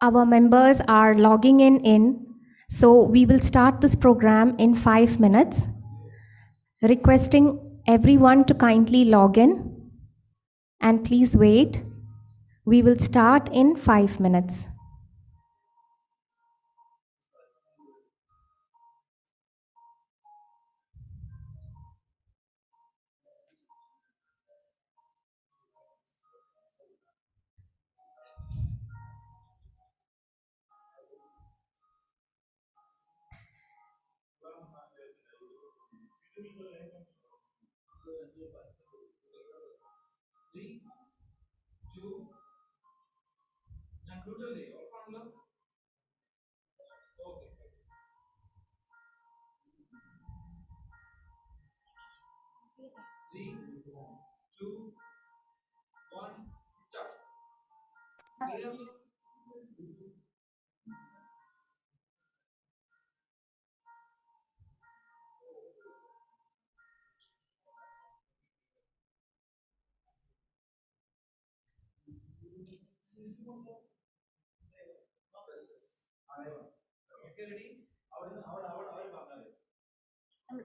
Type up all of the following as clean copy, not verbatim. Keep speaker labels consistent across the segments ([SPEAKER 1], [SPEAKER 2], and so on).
[SPEAKER 1] Our members are logging in, so we will start this program in 5 minutes, requesting everyone to kindly log in and please wait. We will start in 5 minutes.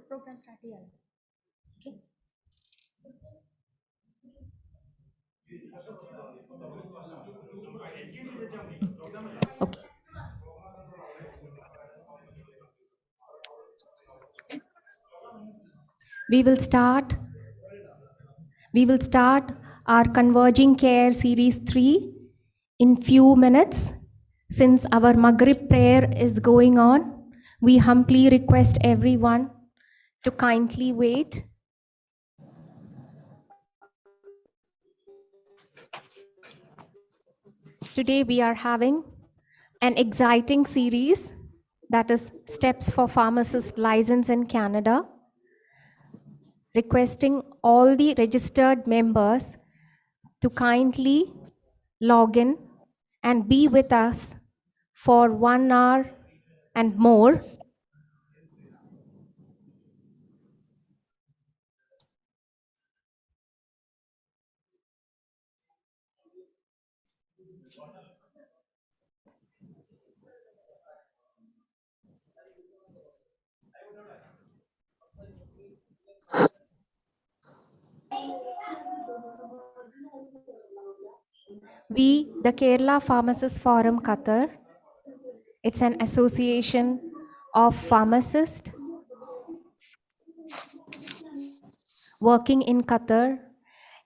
[SPEAKER 1] Program start here. Okay. Okay. We will start our Converging Care Series 3 in few minutes. Since our Maghrib prayer is going on, we humbly request everyone to kindly wait. Today we are having an exciting series, that is Steps for Pharmacist License in Canada, requesting all the registered members to kindly log in and be with us for 1 hour and more. We, the Kerala Pharmacist Forum Qatar, it's an association of pharmacists working in Qatar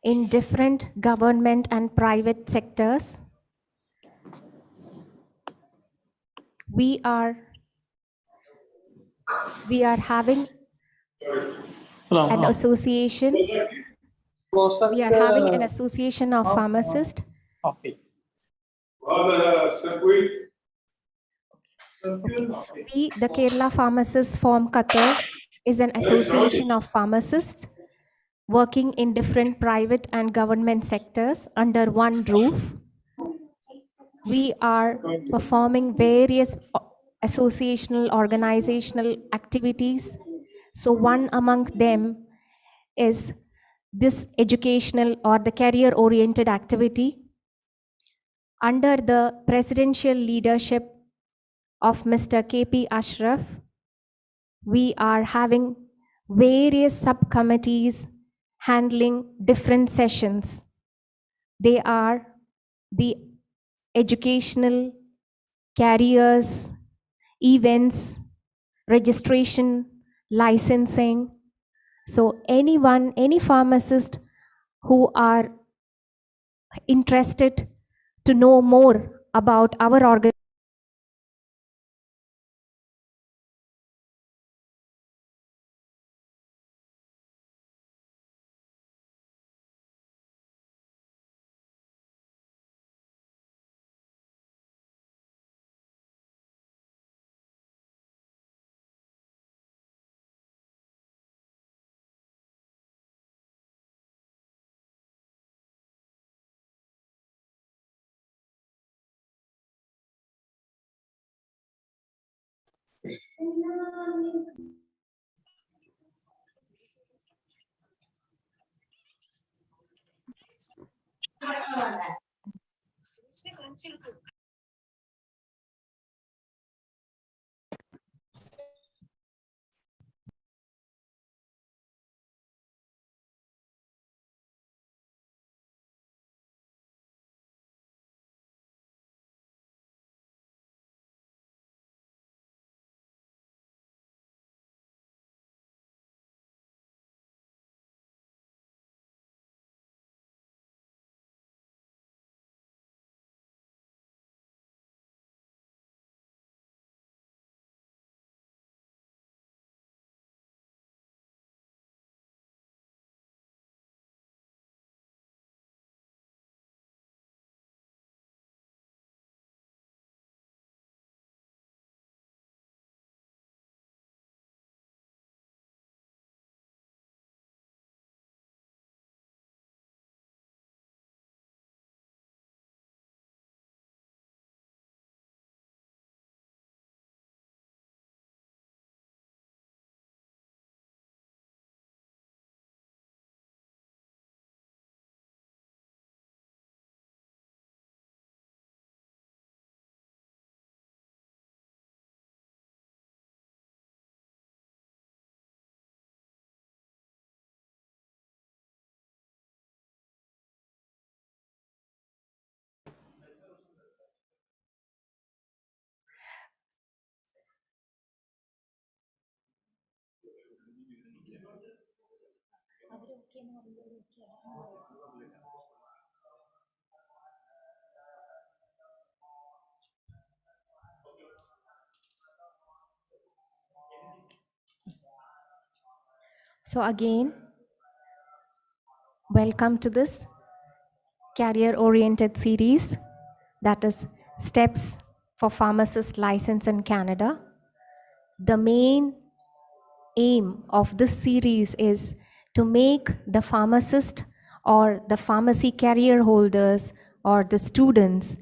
[SPEAKER 1] in different government and private sectors. We are having an association. We are having an association of pharmacists.
[SPEAKER 2] Okay.
[SPEAKER 1] Okay. We, the Kerala Pharmacists Forum Qatar, is an association of pharmacists working in different private and government sectors under one roof. We are performing various associational organizational activities. So one among them is this educational or the career oriented activity under the presidential leadership of Mr. KP Ashraf. We are having various subcommittees handling different sessions. They are the educational, careers, events, registration, licensing. So anyone, any pharmacist who are interested to know more about our organization, So again, welcome to this career-oriented series, that is Steps for Pharmacist License in Canada. The main aim of this series is to make the pharmacist or the pharmacy career holders or the students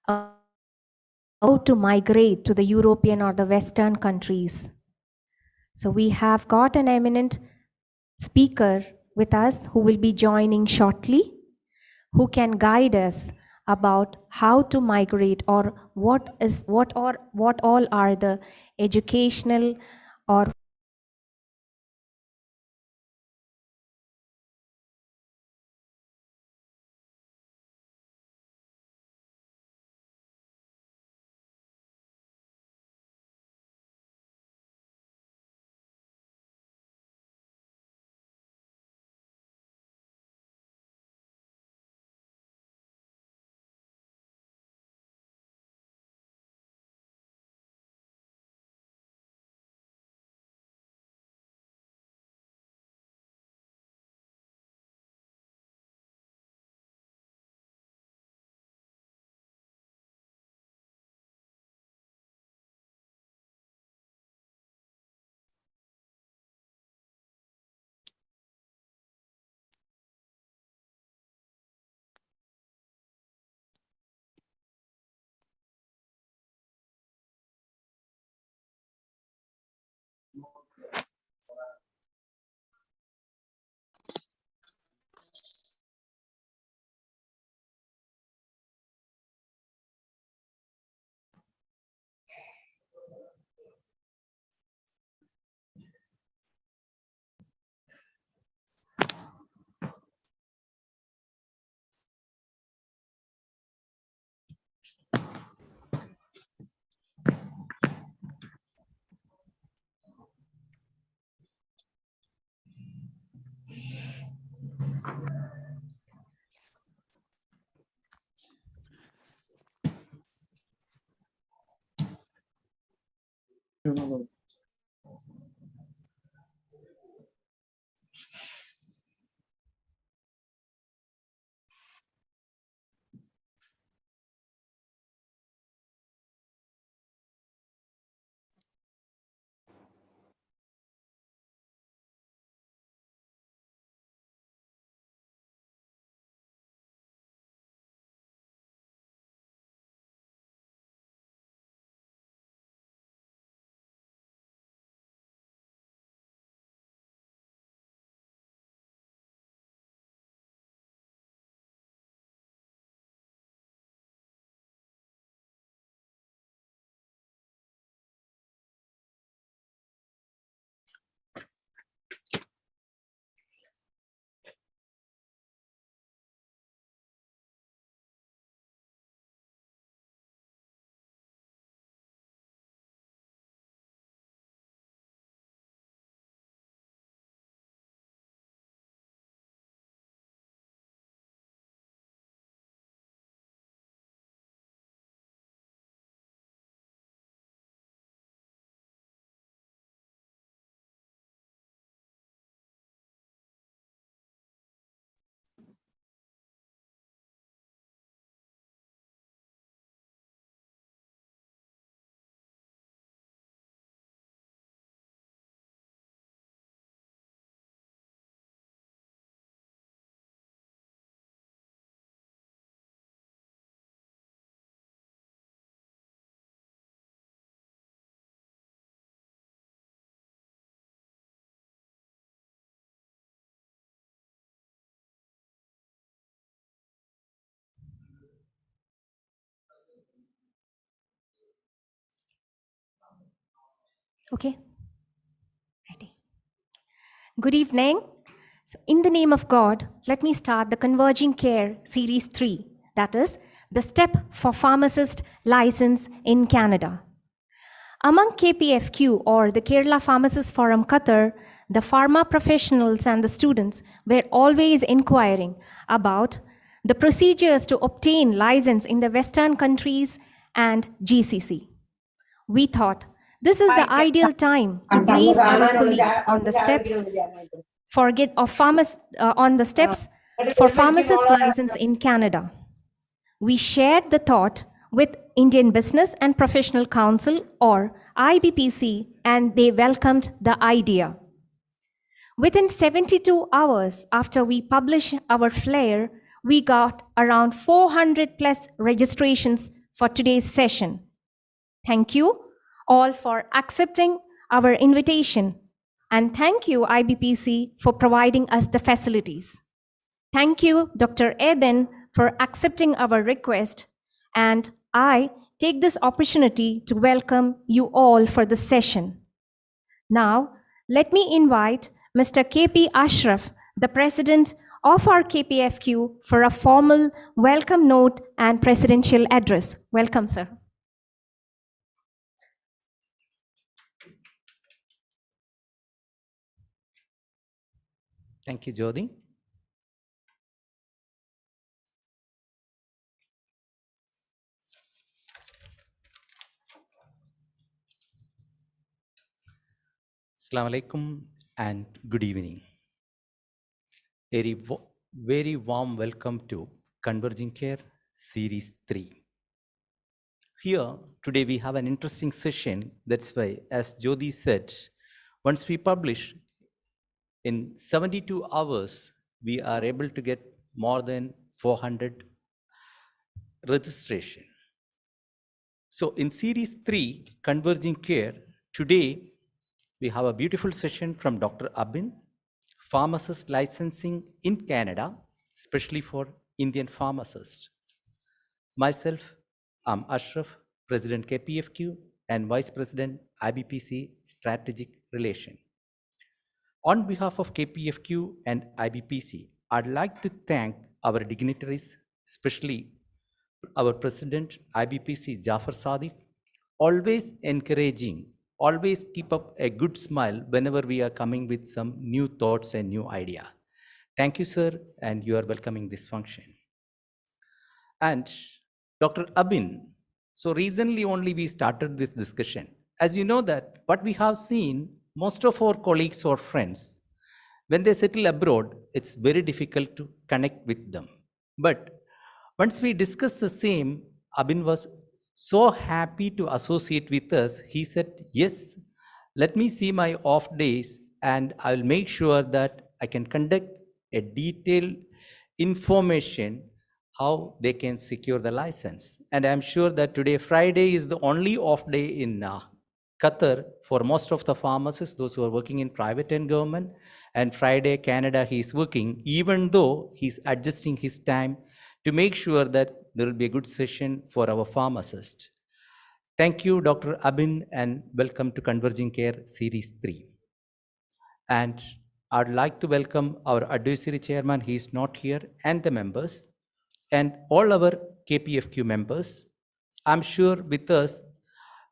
[SPEAKER 1] how to migrate to the European or the Western countries. So we have got an eminent speaker with us who will be joining shortly, who can guide us about how to migrate or what all are the educational or Okay, ready. Good evening. So, in the name of God, let me start the Converging Care Series 3, that is, the step for pharmacist license in Canada. Among KPFQ or the Kerala Pharmacist Forum Qatar, the pharma professionals and the students were always inquiring about the procedures to obtain license in the Western countries and GCC. We thought this is the ideal time to brief our colleagues on the steps on the steps for pharmacist license in Canada. We shared the thought with Indian Business and Professional Council or IBPC, and they welcomed the idea. Within 72 hours after we published our flyer, we got around 400 plus registrations for today's session. Thank you all for accepting our invitation. And thank you, IBPC, for providing us the facilities. Thank you, Dr. Eben, for accepting our request. And I take this opportunity to welcome you all for the session. Now, let me invite Mr. KP Ashraf, the president of our KPFQ, for a formal welcome note and presidential address. Welcome, sir.
[SPEAKER 2] Thank you, Jyoti. Assalamu alaikum and good evening. Very warm welcome to Converging Care Series 3. Here, today we have an interesting session. That's why, as Jyoti said, once we publish, in 72 hours, we are able to get more than 400 registration. So in Series 3, Converging Care, today we have a beautiful session from Dr. Abin, pharmacist licensing in Canada, especially for Indian pharmacists. Myself, I'm Ashraf, President KPFQ and Vice President IBPC Strategic Relation. On behalf of KPFQ and IBPC, I'd like to thank our dignitaries, especially our President IBPC Jafar Sadiq, always encouraging, always keep up a good smile whenever we are coming with some new thoughts and new idea. Thank you, sir, and you are welcoming this function. And Dr. Abin, so recently only we started this discussion. As you know that what we have seen, most of our colleagues or friends, when they settle abroad, it's very difficult to connect with them. But once we discussed the same, Abin was so happy to associate with us. He said, yes, let me see my off days and I'll make sure that I can conduct a detailed information how they can secure the license. And I'm sure that today, Friday is the only off day in Qatar for most of the pharmacists, those who are working in private and government. And Friday, Canada, he's working, even though he's adjusting his time to make sure that there will be a good session for our pharmacists. Thank you, Dr. Abin, and welcome to Converging Care Series 3. And I'd like to welcome our advisory chairman, he is not here, and the members, and all our KPFQ members. I'm sure with us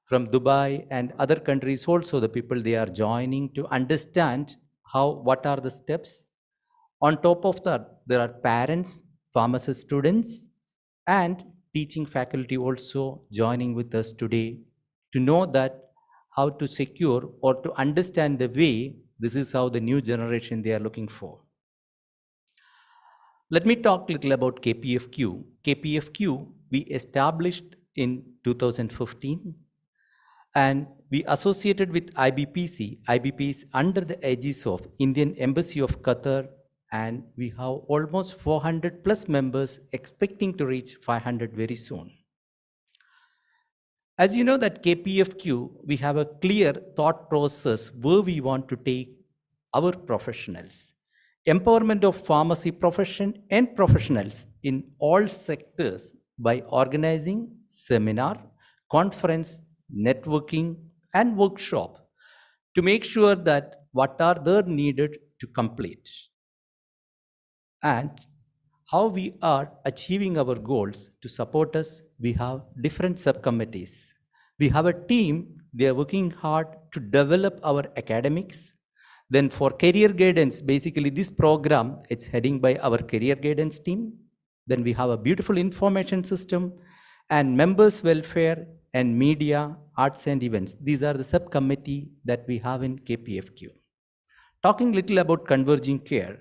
[SPEAKER 2] from Dubai and other countries also, the people they are joining to understand what are the steps. On top of that, there are parents, pharmacy students, and teaching faculty also joining with us today to know that how to secure or to understand the way this is how the new generation they are looking for. Let me talk a little about KPFQ. KPFQ we established in 2015 and we associated with IBPC. IBP is under the aegis of Indian Embassy of Qatar, and we have almost 400 plus members expecting to reach 500 very soon. As you know that KPFQ, we have a clear thought process where we want to take our professionals. Empowerment of pharmacy profession and professionals in all sectors by organizing seminar, conference, networking, and workshop to make sure that what are they needed to complete and how we are achieving our goals. To support us, we have different subcommittees. We have a team, they are working hard to develop our academics. Then for career guidance, basically this program, it's heading by our career guidance team. Then we have a beautiful information system and members welfare and media, arts and events. These are the subcommittee that we have in KPFQ. Talking little about converging care.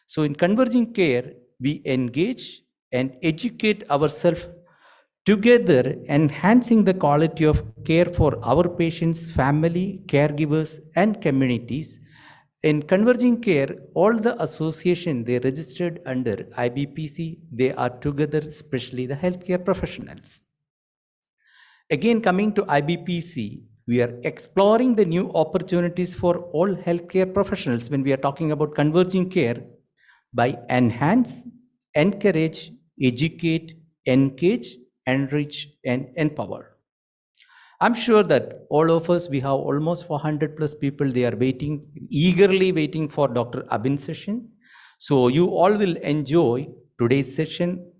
[SPEAKER 2] So in converging care, we engage and educate ourselves together, enhancing the quality of care for our patients, family, caregivers, and communities. In converging care, all the association they registered under IBPC, they are together, especially the healthcare professionals. Again, coming to IBPC, we are exploring the new opportunities for all healthcare professionals when we are talking about converging care by enhance, encourage, educate, engage, enrich, and empower. I'm sure that all of us, we have almost 400 plus people, they are waiting, eagerly waiting for Dr. Abin's session. So you all will enjoy today's session.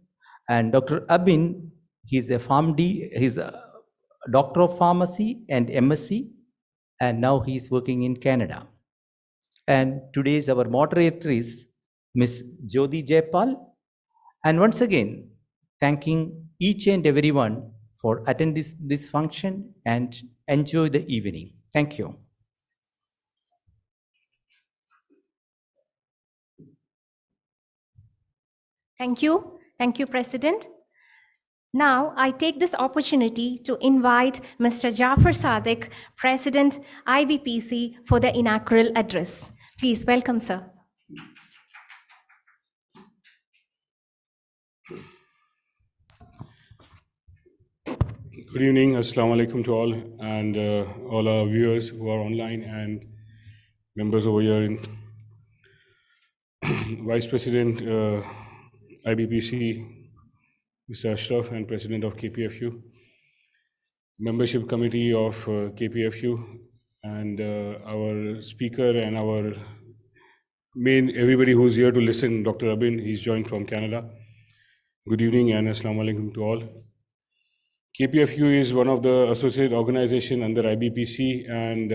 [SPEAKER 2] And Dr. Abin, he's a PharmD, he's a Doctor of Pharmacy and MSc, and now he's working in Canada. And today's our moderator is Ms. Jyoti Jaipal. And once again, thanking each and everyone for attending this function and enjoy the evening. Thank you.
[SPEAKER 1] Thank you. Thank you, President. Now, I take this opportunity to invite Mr. Jafar Sadiq, President, IBPC, for the inaugural address. Please welcome, sir.
[SPEAKER 3] Good evening, Assalamu alaikum to all, and all our viewers who are online and members over here in Vice President IBPC, Mr. Ashraf, and President of KPFQ, Membership Committee of KPFQ, and our speaker and our everybody who's here to listen, Dr. Abin, he's joined from Canada. Good evening and Assalamu alaikum to all. KPFQ is one of the associate organizations under IBPC, and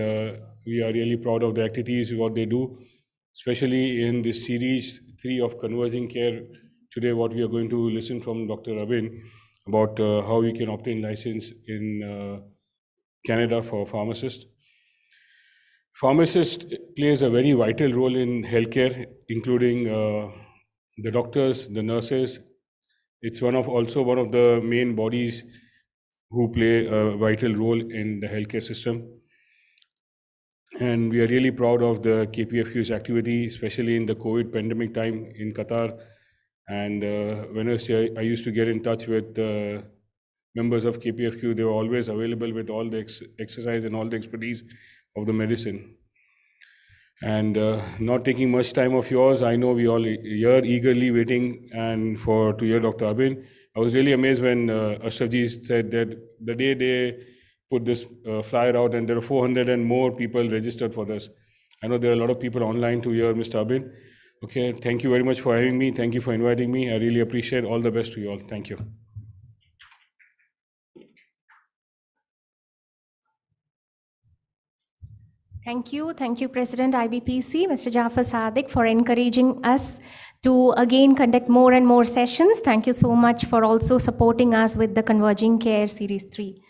[SPEAKER 3] we are really proud of the activities, what they do, especially in this series 3 of Converging Care. Today, what we are going to listen from Dr. Abin about how we can obtain license in Canada for pharmacists. Pharmacist plays a very vital role in healthcare, including the doctors, the nurses. It's also one of the main bodies who play a vital role in the healthcare system. And we are really proud of the KPFQ's activity, especially in the COVID pandemic time in Qatar. And when I used to get in touch with members of KPFQ, they were always available with all the exercise and all the expertise of the medicine. And not taking much time of yours, I know we all here eagerly waiting and to hear Dr. Abin. I was really amazed when Ashrafji said that the day they put this flyer out and there are 400 and more people registered for this. I know there are a lot of people online to hear Mr. Abin. Okay, thank you very much for having me. Thank you for inviting me. I really appreciate all the best to you all. Thank you.
[SPEAKER 1] Thank you. Thank you, President IBPC, Mr. Jafar Sadiq, for encouraging us to again conduct more and more sessions. Thank you so much for also supporting us with the Converging Care Series 3.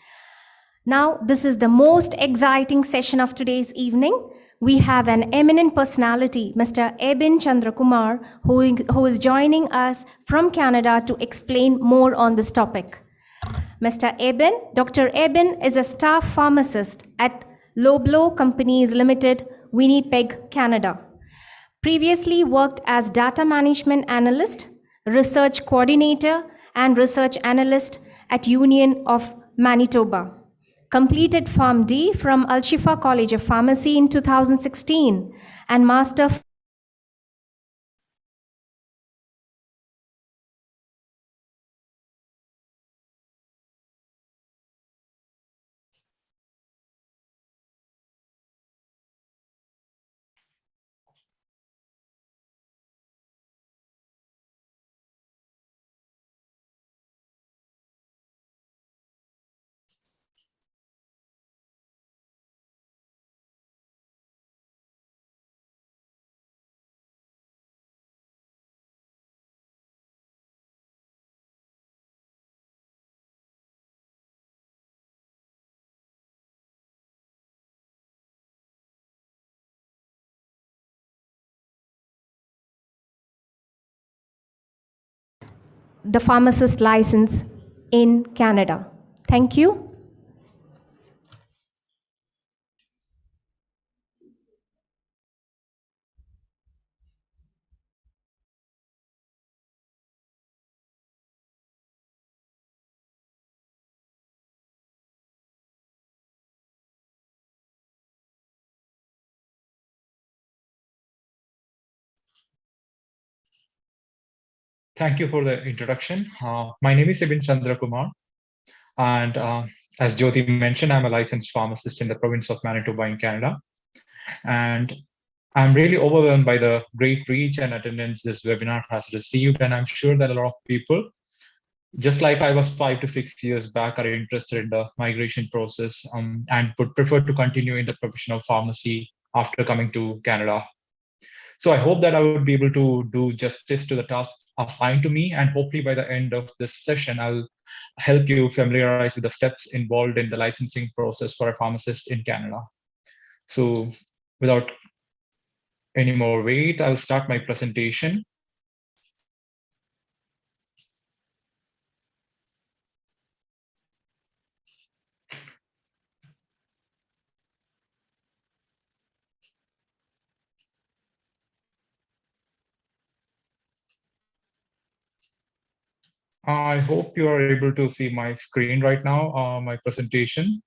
[SPEAKER 1] Now, this is the most exciting session of today's evening. We have an eminent personality, Mr. Ebin Chandrakumar, who is joining us from Canada to explain more on this topic. Dr. Eben is a staff pharmacist at Loblaw Companies Limited, Winnipeg, Canada. Previously worked as data management analyst, research coordinator, and research analyst at Union of Manitoba. Completed PharmD from Al Shifa College of Pharmacy in 2016 and Master the pharmacist license in Canada. Thank you.
[SPEAKER 4] Thank you for the introduction. My name is Ibn Chandra Kumar, and as Jyoti mentioned, I'm a licensed pharmacist in the province of Manitoba in Canada. And I'm really overwhelmed by the great reach and attendance this webinar has received, and I'm sure that a lot of people, just like I was 5 to 6 years back, are interested in the migration process and would prefer to continue in the profession of pharmacy after coming to Canada. So I hope that I would be able to do justice to the task assigned to me, and hopefully by the end of this session, I'll help you familiarize with the steps involved in the licensing process for a pharmacist in Canada. So without any more wait, I'll start my presentation. I hope you are able to see my screen right now, my presentation.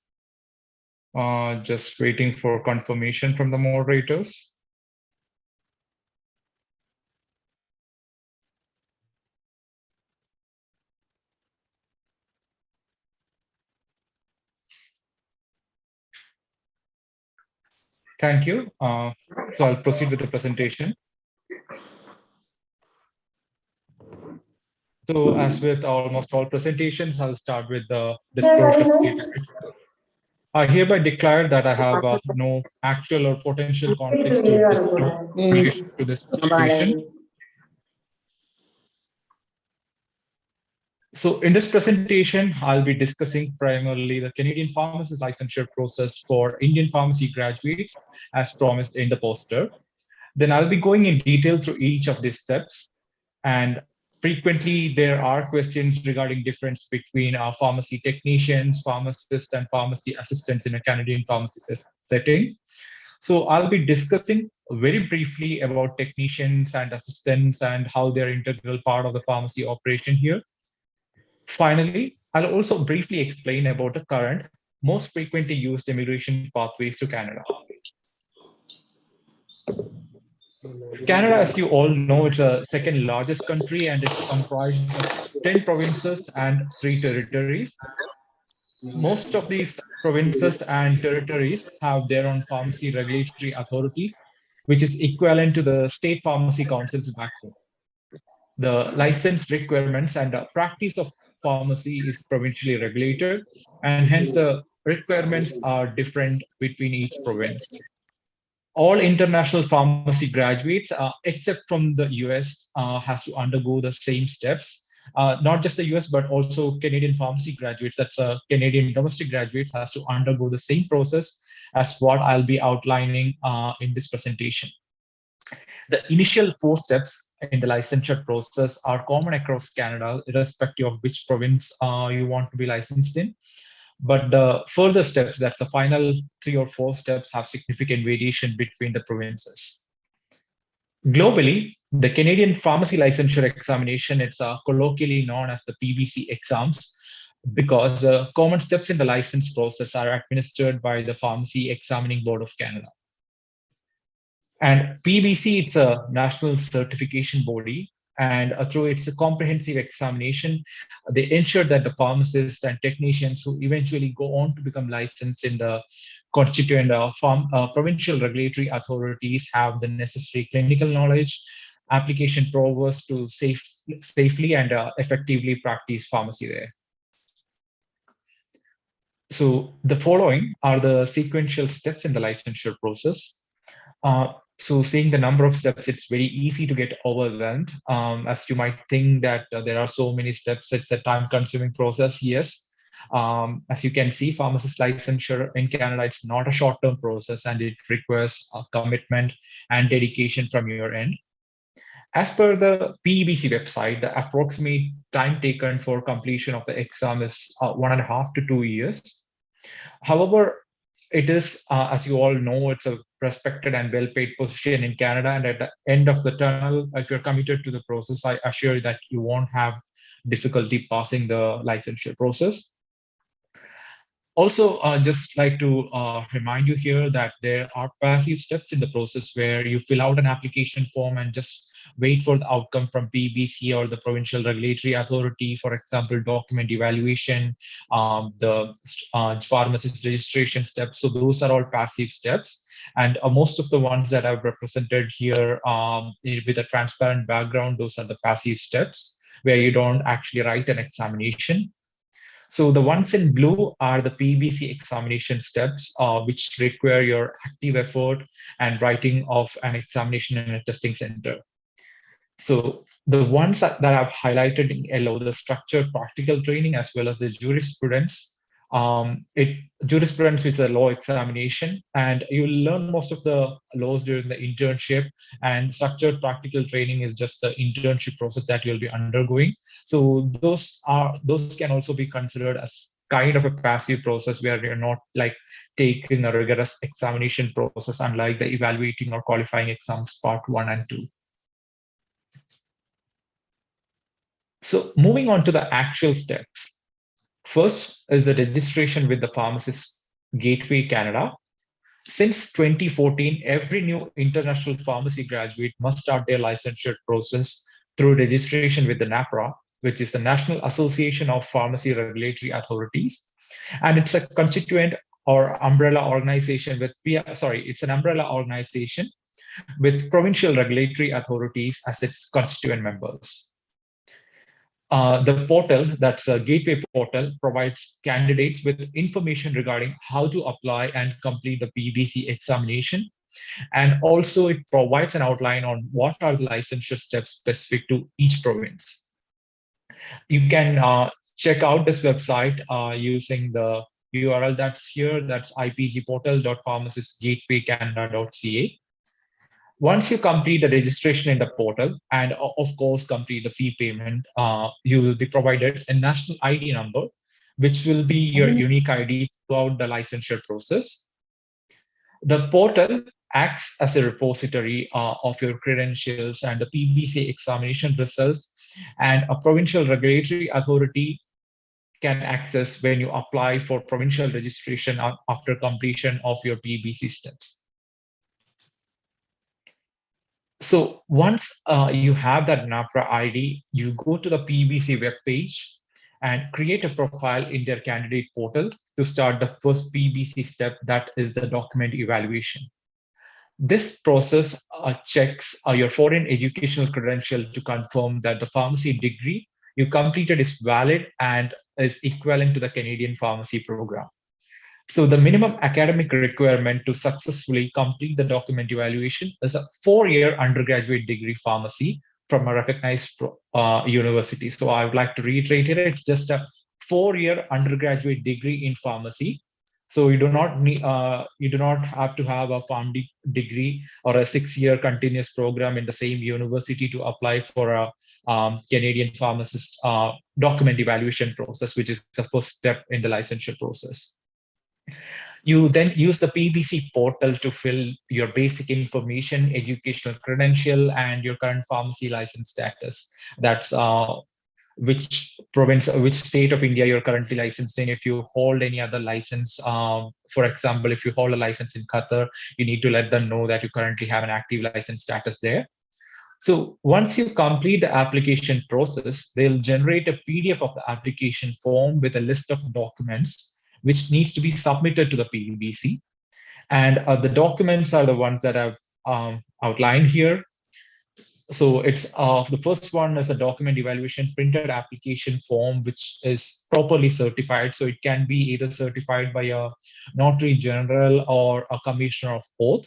[SPEAKER 4] Just waiting for confirmation from the moderators. Thank you. So I'll proceed with the presentation. So as with almost all presentations, I'll start with the disclosure statement. I hereby declare that I have no actual or potential conflicts to disclose in relation to this presentation. So in this presentation, I'll be discussing primarily the Canadian pharmacist licensure process for Indian pharmacy graduates as promised in the poster. Then I'll be going in detail through each of these steps. And frequently there are questions regarding difference between pharmacy technicians, pharmacists, and pharmacy assistants in a Canadian pharmacy setting. So I'll be discussing very briefly about technicians and assistants and how they're integral part of the pharmacy operation here. Finally, I'll also briefly explain about the current, most frequently used immigration pathways to Canada. Canada, as you all know, it's the second largest country, and it's comprised of 10 provinces and 3 territories. Most of these provinces and territories have their own pharmacy regulatory authorities, which is equivalent to the state pharmacy councils back home. The license requirements and the practice of pharmacy is provincially regulated, and hence the requirements are different between each province. All international pharmacy graduates, except from the US, has to undergo the same steps. Not just the US, but also Canadian pharmacy graduates, that's Canadian domestic graduates, has to undergo the same process as what I'll be outlining in this presentation. The initial 4 steps in the licensure process are common across Canada, irrespective of which province you want to be licensed in. But the further steps, that's the final 3 or 4 steps, have significant variation between the provinces. Globally, the Canadian pharmacy licensure examination, it's colloquially known as the PBC exams, because the common steps in the license process are administered by the Pharmacy Examining Board of Canada. And PBC, it's a national certification body, and through its comprehensive examination, they ensure that the pharmacists and technicians who eventually go on to become licensed in the constituent provincial regulatory authorities have the necessary clinical knowledge, application prowess to safely and effectively practice pharmacy there. So the following are the sequential steps in the licensure process. So seeing the number of steps, it's very easy to get overwhelmed. As you might think that there are so many steps, it's a time-consuming process. Yes, as you can see, pharmacist licensure in Canada, it's not a short-term process, and it requires a commitment and dedication from your end. As per the PEBC website, the approximate time taken for completion of the exam is 1.5 to 2 years. However, it is, as you all know, it's a respected and well-paid position in Canada. And at the end of the tunnel, if you're committed to the process, I assure you that you won't have difficulty passing the licensure process. Also, just like to remind you here that there are passive steps in the process where you fill out an application form and just wait for the outcome from PBC or the provincial regulatory authority, for example, document evaluation, the pharmacist registration steps. So those are all passive steps. And most of the ones that I've represented here with a transparent background, those are the passive steps where you don't actually write an examination. So the ones in blue are the PBC examination steps, which require your active effort and writing of an examination in a testing center. So the ones that I've highlighted in yellow, the structured practical training as well as the jurisprudence. Jurisprudence is a law examination, and you learn most of the laws during the internship. And structured practical training is just the internship process that you'll be undergoing. So those can also be considered as kind of a passive process where you're not like taking a rigorous examination process, unlike the evaluating or qualifying exams part 1 and 2. So moving on to the actual steps. First is the registration with the Pharmacist Gateway Canada. Since 2014, every new international pharmacy graduate must start their licensure process through registration with the NAPRA, which is the National Association of Pharmacy Regulatory Authorities. And it's a constituent or umbrella organization with, it's an umbrella organization with provincial regulatory authorities as its constituent members. The portal, that's a gateway portal, provides candidates with information regarding how to apply and complete the PBC examination. And also it provides an outline on what are the licensure steps specific to each province. You can check out this website using the URL that's here, that's ipgportal.pharmacistgatewaycanada.ca. Once you complete the registration in the portal and of course complete the fee payment, you will be provided a national ID number, which will be your unique ID throughout the licensure process. The portal acts as a repository of your credentials and the PBC examination results, and a provincial regulatory authority can access when you apply for provincial registration after completion of your PBC steps. So once you have that NAPRA ID, you go to the PBC webpage and create a profile in their candidate portal to start the first PBC step, that is the document evaluation. This process checks your foreign educational credential to confirm that the pharmacy degree you completed is valid and is equivalent to the Canadian pharmacy program. So the minimum academic requirement to successfully complete the document evaluation is a 4-year undergraduate degree pharmacy from a recognized university. So I would like to reiterate it, it's just a 4-year undergraduate degree in pharmacy. So you do not need, you do not have to have a pharm degree or a 6-year continuous program in the same university to apply for a Canadian pharmacist document evaluation process, which is the first step in the licensure process. You then use the PBC portal to fill your basic information, educational credential, and your current pharmacy license status. That's which province, which state of India you're currently licensed in. If you hold any other license, for example, if you hold a license in Qatar, you need to let them know that you currently have an active license status there. So once you complete the application process, they'll generate a PDF of the application form with a list of documents which needs to be submitted to the PBC. And the documents are the ones that I've outlined here. So it's the first one is a document evaluation printed application form, which is properly certified. So it can be either certified by a notary general or a commissioner of oath.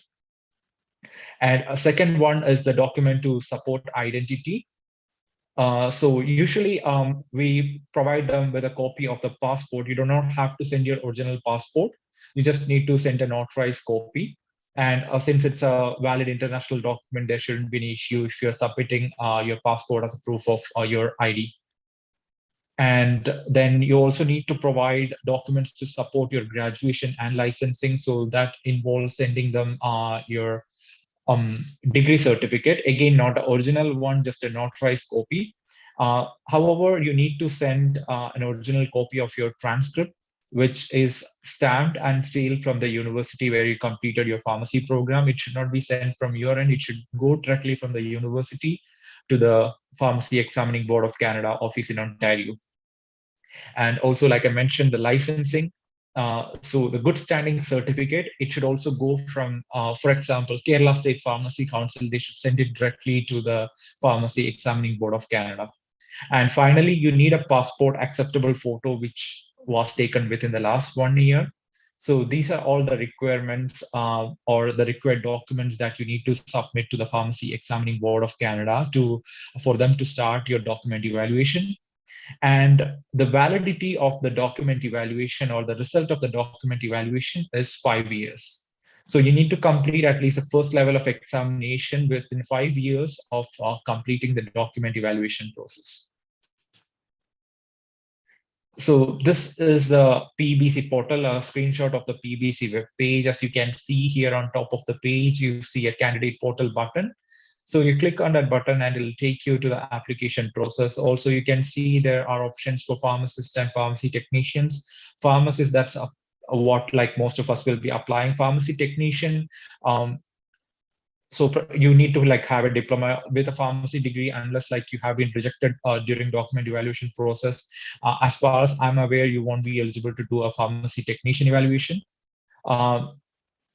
[SPEAKER 4] And a second one is the document to support identity. So usually we provide them with a copy of the passport. You do not have to send your original passport. You just need to send an authorized copy. And since it's a valid international document, there shouldn't be an issue if you're submitting your passport as a proof of your ID. And then you also need to provide documents to support your graduation and licensing. So that involves sending them your degree certificate. Again, not the original one, just a notarized copy. However, you need to send an original copy of your transcript, which is stamped and sealed from the university where you completed your pharmacy program. It should not be sent from your end. It should go directly from the university to the Pharmacy Examining Board of Canada office in Ontario. And also, like I mentioned, the licensing. So the good standing certificate, it should also go from, for example, Kerala State Pharmacy Council. They should send it directly to the Pharmacy Examining Board of Canada. And finally, you need a passport acceptable photo, which was taken within the last 1 year. So these are all the requirements or the required documents that you need to submit to the Pharmacy Examining Board of Canada for them to start your document evaluation. And the validity of the document evaluation or the result of the document evaluation is 5 years. So you need to complete at least the first level of examination within 5 years of completing the document evaluation process. So this is the PBC portal, a screenshot of the PBC web page. As you can see here on top of the page, you see a candidate portal button. So you click on that button and it'll take you to the application process. Also, you can see there are options for pharmacists and pharmacy technicians. Pharmacists, that's what like most of us will be applying. Pharmacy technician, so you need to like have a diploma with a pharmacy degree unless like you have been rejected during document evaluation process. As far as I'm aware, you won't be eligible to do a pharmacy technician evaluation.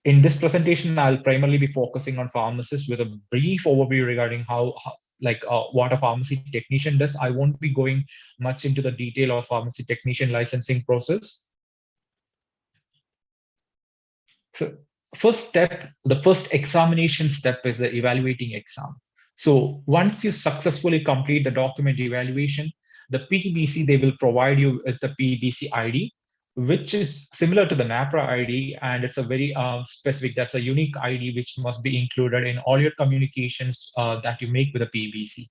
[SPEAKER 4] In this presentation, I'll primarily be focusing on pharmacists with a brief overview regarding what a pharmacy technician does. I won't be going much into the detail of pharmacy technician licensing process. So the first examination step is the evaluating exam. So once you successfully complete the document evaluation, the PBC, they will provide you with the PBC ID, which is similar to the NAPRA ID, and it's a very specific, that's a unique ID which must be included in all your communications that you make with the PBC.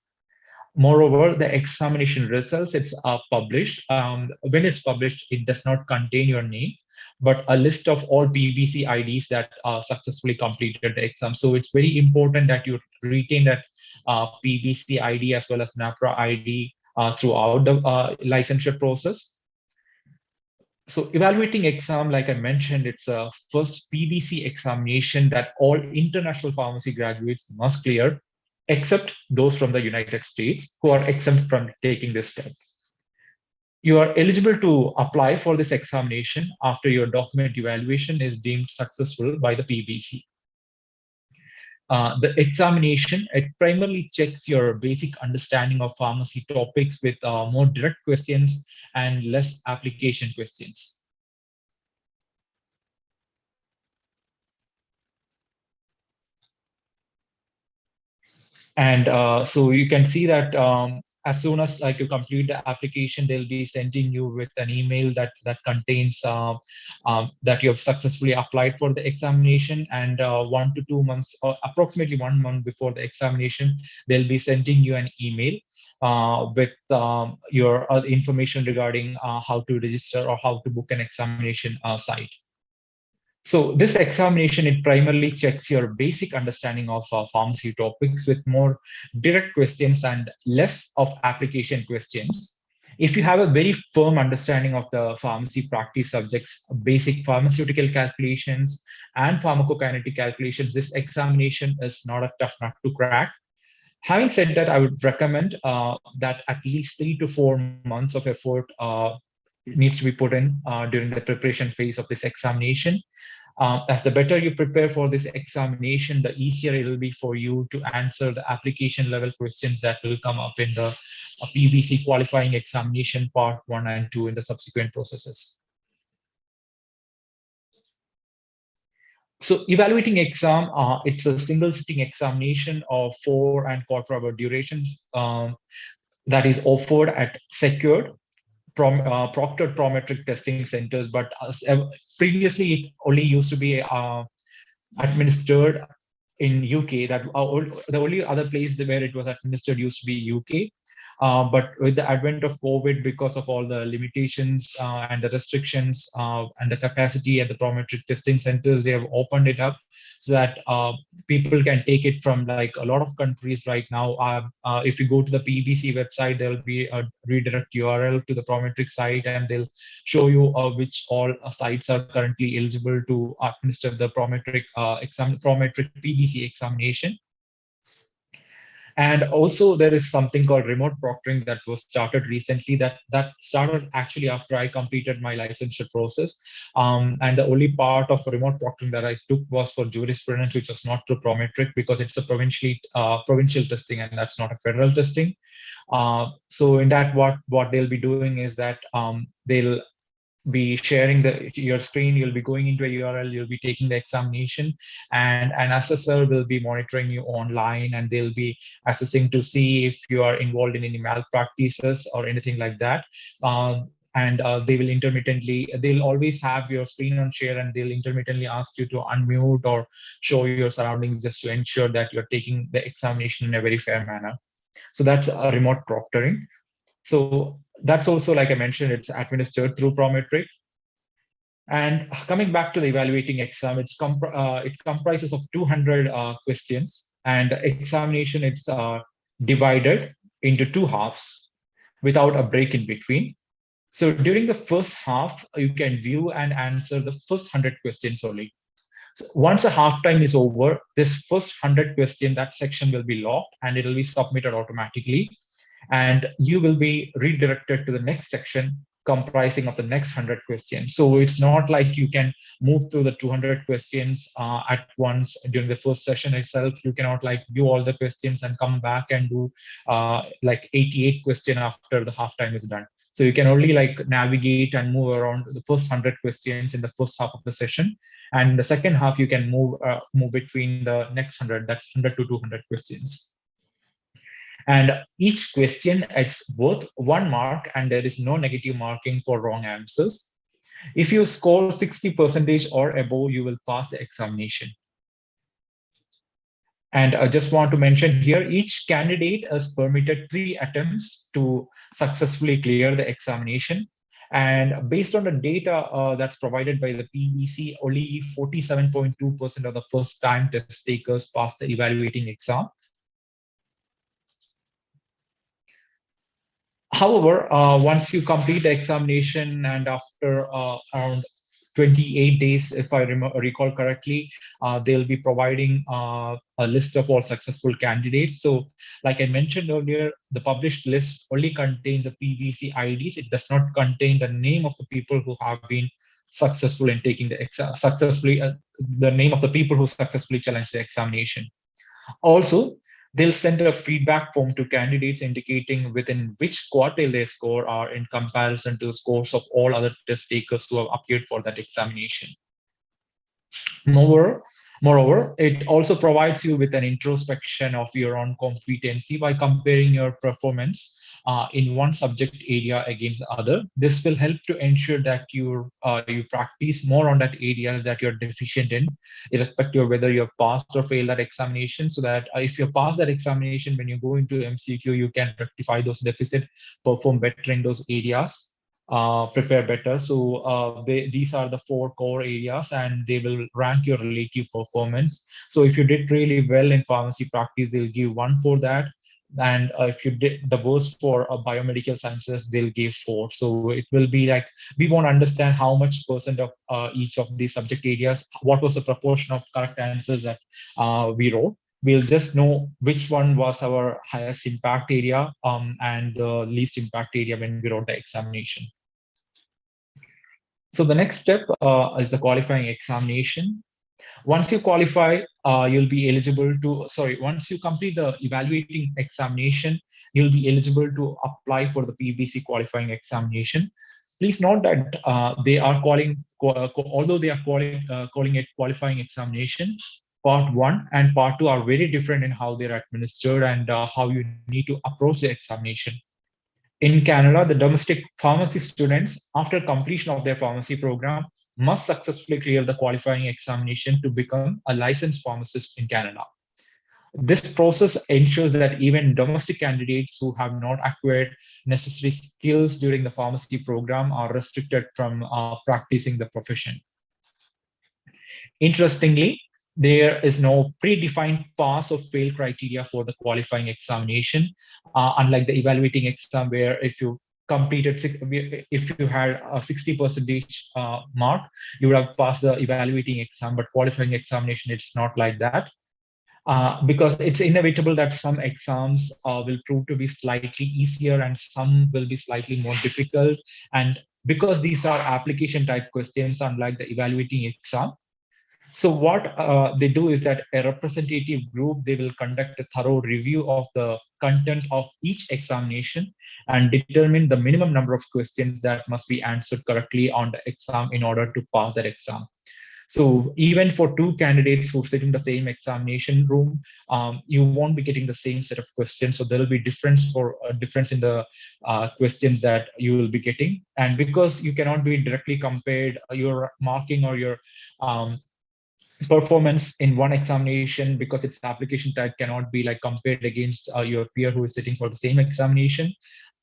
[SPEAKER 4] Moreover, the examination results, it's published. When it's published, it does not contain your name, but a list of all PBC IDs that successfully completed the exam. So it's very important that you retain that PBC ID as well as NAPRA ID throughout the licensure process. So evaluating exam, like I mentioned, it's a first PBC examination that all international pharmacy graduates must clear, except those from the United States who are exempt from taking this step. You are eligible to apply for this examination after your document evaluation is deemed successful by the PBC. The examination, it primarily checks your basic understanding of pharmacy topics with more direct questions and less application questions. And so you can see that as soon as like you complete the application, they'll be sending you with an email that contains that you have successfully applied for the examination, and 1 to 2 months or approximately 1 month before the examination, they'll be sending you an email with your information regarding how to register or how to book an examination site. So this examination, it primarily checks your basic understanding of pharmacy topics with more direct questions and less of application questions. If you have a very firm understanding of the pharmacy practice subjects, basic pharmaceutical calculations and pharmacokinetic calculations, this examination is not a tough nut to crack. Having said that, I would recommend that at least 3 to 4 months of effort needs to be put in during the preparation phase of this examination. As the better you prepare for this examination, the easier it will be for you to answer the application level questions that will come up in the PBC qualifying examination part 1 and 2 in the subsequent processes. So evaluating exam, it's a single sitting examination of 4 and quarter hour duration that is offered at secured proctored prometric testing centers, but previously it only used to be administered in UK. That the only other place where it was administered used to be UK. But with the advent of COVID, because of all the limitations and the restrictions and the capacity at the prometric testing centers, they have opened it up so that people can take it from like a lot of countries right now. If you go to the PBC website, there will be a redirect URL to the prometric site, and they'll show you which all sites are currently eligible to administer the prometric prometric PBC examination. And also there is something called remote proctoring that was started recently, that started actually after I completed my licensure process. And the only part of remote proctoring that I took was for jurisprudence, which was not through prometric because it's a provincial testing and that's not a federal testing. So in that, what they'll be doing is that they'll be sharing your screen, you'll be going into a URL, you'll be taking the examination, and an assessor will be monitoring you online, and they'll be assessing to see if you are involved in any malpractices or anything like that. And they'll always have your screen on share, and they'll intermittently ask you to unmute or show your surroundings just to ensure that you're taking the examination in a very fair manner. So that's a remote proctoring. So that's also, like I mentioned, it's administered through Prometric. And coming back to the evaluating exam, it comprises of 200 questions, and the examination it's divided into 2 halves without a break in between. So during the first half, you can view and answer the first 100 questions only. So once the half time is over, this first 100 question, that section will be locked and it will be submitted automatically. And you will be redirected to the next section comprising of the next 100 questions. So it's not like you can move through the 200 questions at once during the first session itself. You cannot like view all the questions and come back and do like 88 questions after the half time is done. So you can only like navigate and move around the first 100 questions in the first half of the session. And the second half, you can move between the next 100, that's 100 to 200 questions. And each question, it's worth 1 mark, and there is no negative marking for wrong answers. If you score 60% or above, you will pass the examination. And I just want to mention here, each candidate is permitted 3 attempts to successfully clear the examination. And based on the data that's provided by the PBC, only 47.2% of the first-time test takers pass the evaluating exam. However, once you complete the examination and after around 28 days, if I recall correctly, they'll be providing a list of all successful candidates. So like I mentioned earlier, the published list only contains the PBC IDs. It does not contain the name of the people who have been successful in taking the exam, the name of the people who successfully challenged the examination. Also, they'll send a feedback form to candidates indicating within which quartile they score are in comparison to the scores of all other test takers who have appeared for that examination. Moreover, it also provides you with an introspection of your own competency by comparing your performance in one subject area against the other. This will help to ensure that you practice more on that areas that you're deficient in, irrespective of whether you've passed or failed that examination, so that if you pass that examination, when you go into MCQ, you can rectify those deficits, perform better in those areas, prepare better. So these are the 4 core areas, and they will rank your relative performance. So if you did really well in pharmacy practice, they'll give 1 for that. And if you did the worst for biomedical sciences, they'll give 4. So it will be like, we want to understand how much percent of each of these subject areas, what was the proportion of correct answers that we wrote. We'll just know which one was our highest impact area and the least impact area when we wrote the examination. So the next step is the qualifying examination. Once you qualify, you'll be eligible to, once you complete the evaluating examination, you'll be eligible to apply for the PBC qualifying examination. Please note that they are although they are calling it qualifying examination, part 1 and part 2 are very different in how they're administered and how you need to approach the examination. In Canada, the domestic pharmacy students, after completion of their pharmacy program, must successfully clear the qualifying examination to become a licensed pharmacist in Canada. This process ensures that even domestic candidates who have not acquired necessary skills during the pharmacy program are restricted from practicing the profession. Interestingly, there is no predefined pass or fail criteria for the qualifying examination, unlike the evaluating exam, where if you completed, if you had a 60% mark, you would have passed the evaluating exam, but qualifying examination, it's not like that. Because it's inevitable that some exams will prove to be slightly easier and some will be slightly more difficult. And because these are application type questions, unlike the evaluating exam, so what they do is that a representative group, they will conduct a thorough review of the content of each examination and determine the minimum number of questions that must be answered correctly on the exam in order to pass that exam. So even for two candidates who sit in the same examination room, you won't be getting the same set of questions. So there will be difference in the questions that you will be getting. And because you cannot be directly compared your marking or your performance in one examination, because its application type cannot be like compared against your peer who is sitting for the same examination.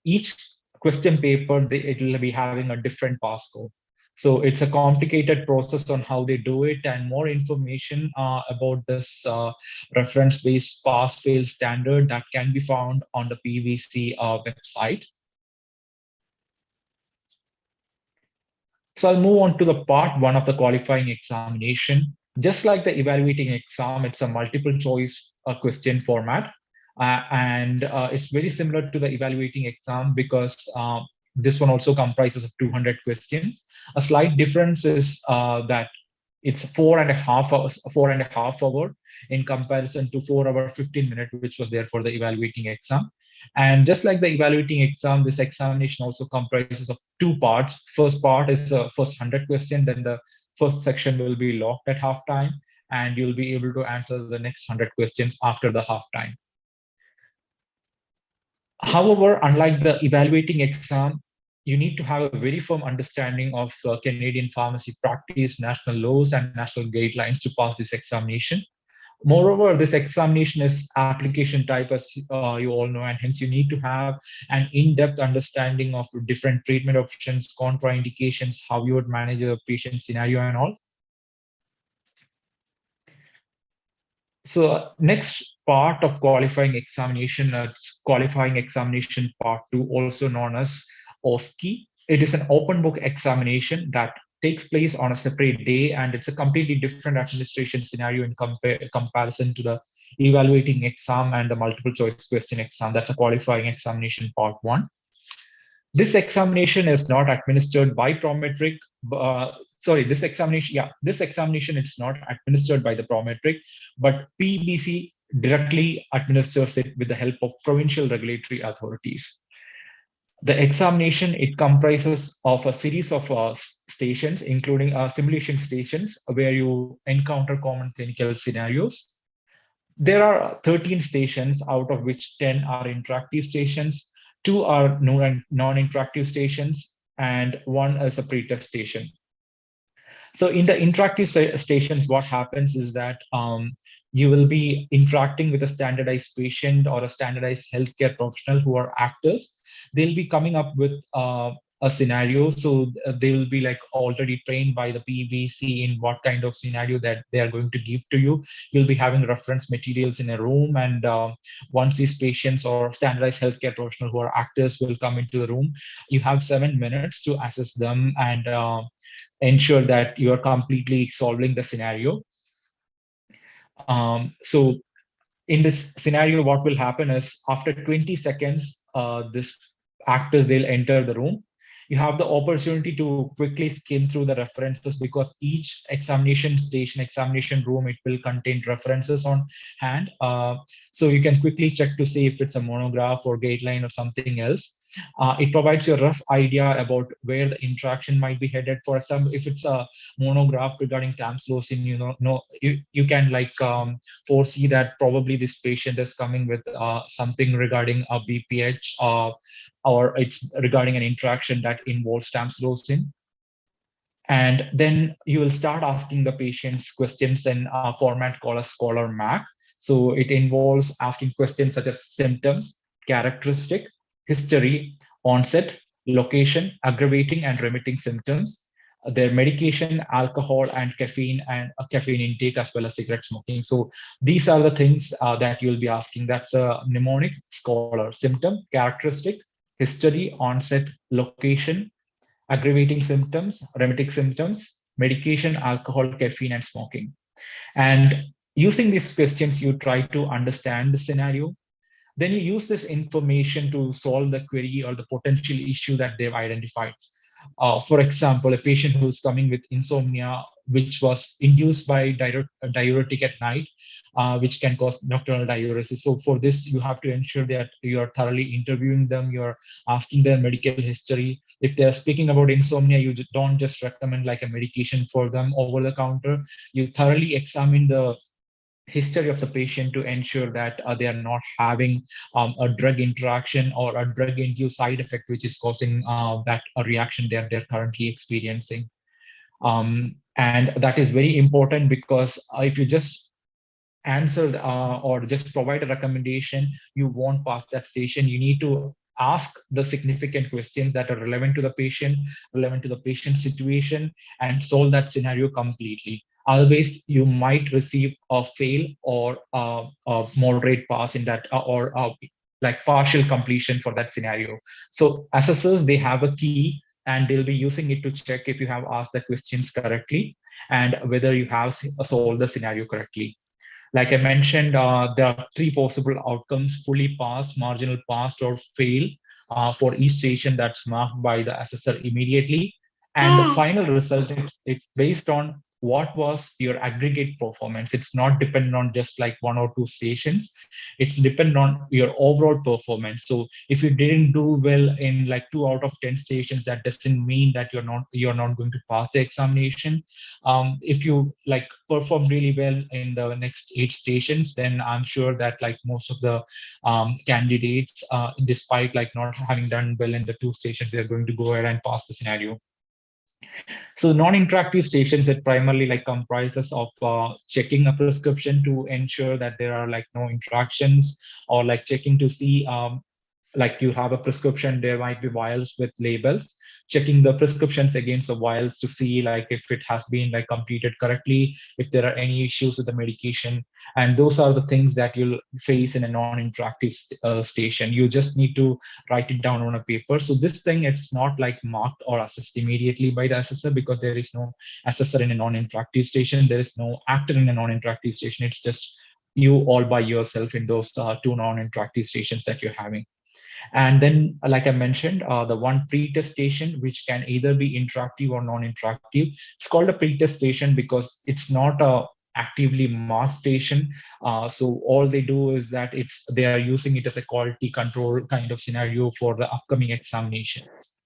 [SPEAKER 4] Each question paper, it will be having a different pass score. So it's a complicated process on how they do it, and more information about this reference-based pass-fail standard that can be found on the PVC website. So I'll move on to the part one of the qualifying examination. Just like the evaluating exam, it's a multiple choice question format. And it's very similar to the evaluating exam because this one also comprises of 200 questions. A slight difference is that it's 4.5 hours in comparison to 4 hour 15 minutes, which was there for the evaluating exam. And just like the evaluating exam, this examination also comprises of two parts. First part is the first 100 questions, then the first section will be locked at halftime, and you'll be able to answer the next 100 questions after the halftime. However, unlike the evaluating exam, you need to have a very firm understanding of Canadian pharmacy practice, national laws, and national guidelines to pass this examination. Moreover, this examination is application type, as you all know, and hence you need to have an in-depth understanding of different treatment options, contraindications, how you would manage a patient scenario and all. So next part of qualifying examination, qualifying examination part two, also known as OSCE. It is an open book examination that takes place on a separate day, and it's a completely different administration scenario in comparison to the evaluating exam and the multiple choice question exam. That's a qualifying examination part one. This examination is not administered by Prometric. This examination is not administered by the Prometric, but PBC directly administers it with the help of provincial regulatory authorities. The examination, it comprises of a series of stations, including simulation stations where you encounter common clinical scenarios. There are 13 stations, out of which 10 are interactive stations, 2 are non-interactive stations, and 1 is a pretest station. So in the interactive stations, what happens is that you will be interacting with a standardized patient or a standardized healthcare professional who are actors. They'll be coming up with a scenario. So they will be like already trained by the PVC in what kind of scenario that they are going to give to you. You'll be having reference materials in a room, and once these patients or standardized healthcare professionals who are actors will come into the room, you have 7 minutes to assess them and ensure that you are completely solving the scenario. So in this scenario, what will happen is after 20 seconds, this actors, they'll enter the room. You have the opportunity to quickly skim through the references, because each examination station, examination room, it will contain references on hand. So you can quickly check to see if it's a monograph or guideline or something else. It provides you a rough idea about where the interaction might be headed. For example, if it's a monograph regarding tamsulosin, you can like foresee that probably this patient is coming with something regarding a BPH, or it's regarding an interaction that involves tamsulosin. And then you will start asking the patients questions in a format called a scholar MAC. So it involves asking questions such as symptoms, characteristic, history, onset, location, aggravating and remitting symptoms, their medication, alcohol and caffeine intake, as well as cigarette smoking. So these are the things that you'll be asking. That's a mnemonic: scholar, symptom, characteristic, history, onset, location, aggravating symptoms, remitting symptoms, medication, alcohol, caffeine, and smoking. And using these questions, you try to understand the scenario. Then you use this information to solve the query or the potential issue that they've identified. For example, a patient who's coming with insomnia, which was induced by diuretic at night, which can cause nocturnal diuresis. So for this, you have to ensure that you're thoroughly interviewing them, you're asking their medical history. If they're speaking about insomnia, you don't just recommend like a medication for them over the counter. You thoroughly examine the history of the patient to ensure that they are not having a drug interaction or a drug induced side effect which is causing that a reaction that they're currently experiencing. And that is very important because if you just answer or just provide a recommendation, you won't pass that station. You need to ask the significant questions that are relevant to the patient's situation, and solve that scenario completely. Otherwise, you might receive a fail or a moderate pass in that, or like partial completion for that scenario. So assessors, they have a key and they'll be using it to check if you have asked the questions correctly and whether you have solved the scenario correctly. Like I mentioned, there are three possible outcomes: fully pass, marginal pass, or fail for each station that's marked by the assessor immediately. And the final result, it's based on what was your aggregate performance. It's not dependent on just like one or two stations. It's dependent on your overall performance. So if you didn't do well in like 2 out of 10 stations, that doesn't mean that you're not going to pass the examination. If you like perform really well in the next 8 stations, then I'm sure that like most of the candidates, despite like not having done well in the 2 stations, they're going to go ahead and pass the scenario. So non-interactive stations, it primarily like comprises of checking a prescription to ensure that there are like no interactions, or like checking to see like you have a prescription, there might be vials with labels, checking the prescriptions against the vials to see like if it has been like completed correctly, if there are any issues with the medication. And those are the things that you'll face in a non-interactive station. You just need to write it down on a paper. So this thing, it's not like marked or assessed immediately by the assessor, because there is no assessor in a non-interactive station. There is no actor in a non-interactive station. It's just you all by yourself in those two non-interactive stations that you're having. And then, like I mentioned, the one pretest station, which can either be interactive or non-interactive. It's called a pretest station because it's not a actively marked station. So all they do is that they are using it as a quality control kind of scenario for the upcoming examinations.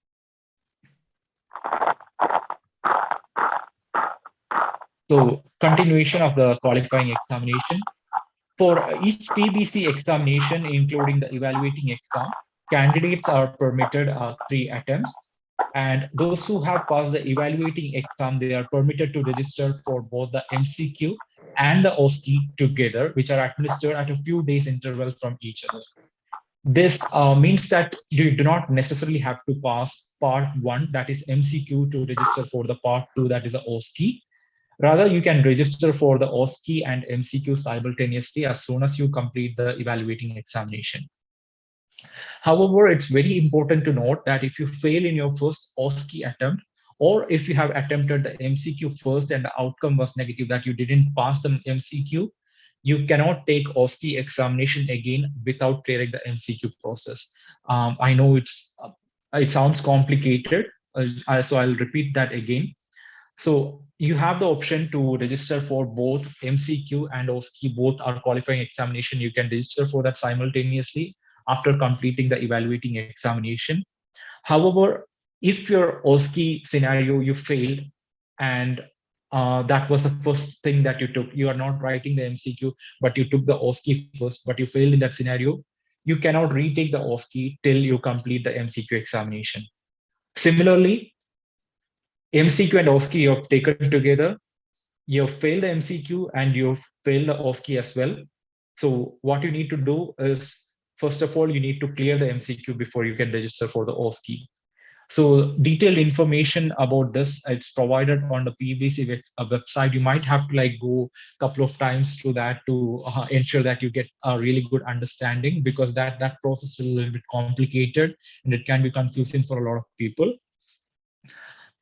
[SPEAKER 4] So continuation of the qualifying examination. For each PBC examination, including the evaluating exam, candidates are permitted 3 attempts. And those who have passed the evaluating exam, they are permitted to register for both the MCQ and the OSCE together, which are administered at a few days interval from each other. This means that you do not necessarily have to pass part 1, that is MCQ, to register for the part 2, that is the OSCE. Rather, you can register for the OSCE and MCQ simultaneously as soon as you complete the evaluating examination. However, it's very important to note that if you fail in your first OSCE attempt, or if you have attempted the MCQ first and the outcome was negative, that you didn't pass the MCQ, you cannot take OSCE examination again without clearing the MCQ process. I know it sounds complicated, so I'll repeat that again. So you have the option to register for both MCQ and OSCE. Both are qualifying examination. You can register for that simultaneously after completing the evaluating examination. However, if your OSCE scenario you failed, and that was the first thing that you took, you are not writing the MCQ, but you took the OSCE first, but you failed in that scenario, you cannot retake the OSCE till you complete the MCQ examination. Similarly, MCQ and OSCE you have taken together. You have failed the MCQ and you've failed the OSCE as well. So what you need to do is, first of all, you need to clear the MCQ before you can register for the OSCE. So detailed information about this, it's provided on the PVC website. You might have to like go a couple of times through that to ensure that you get a really good understanding, because that process is a little bit complicated and it can be confusing for a lot of people.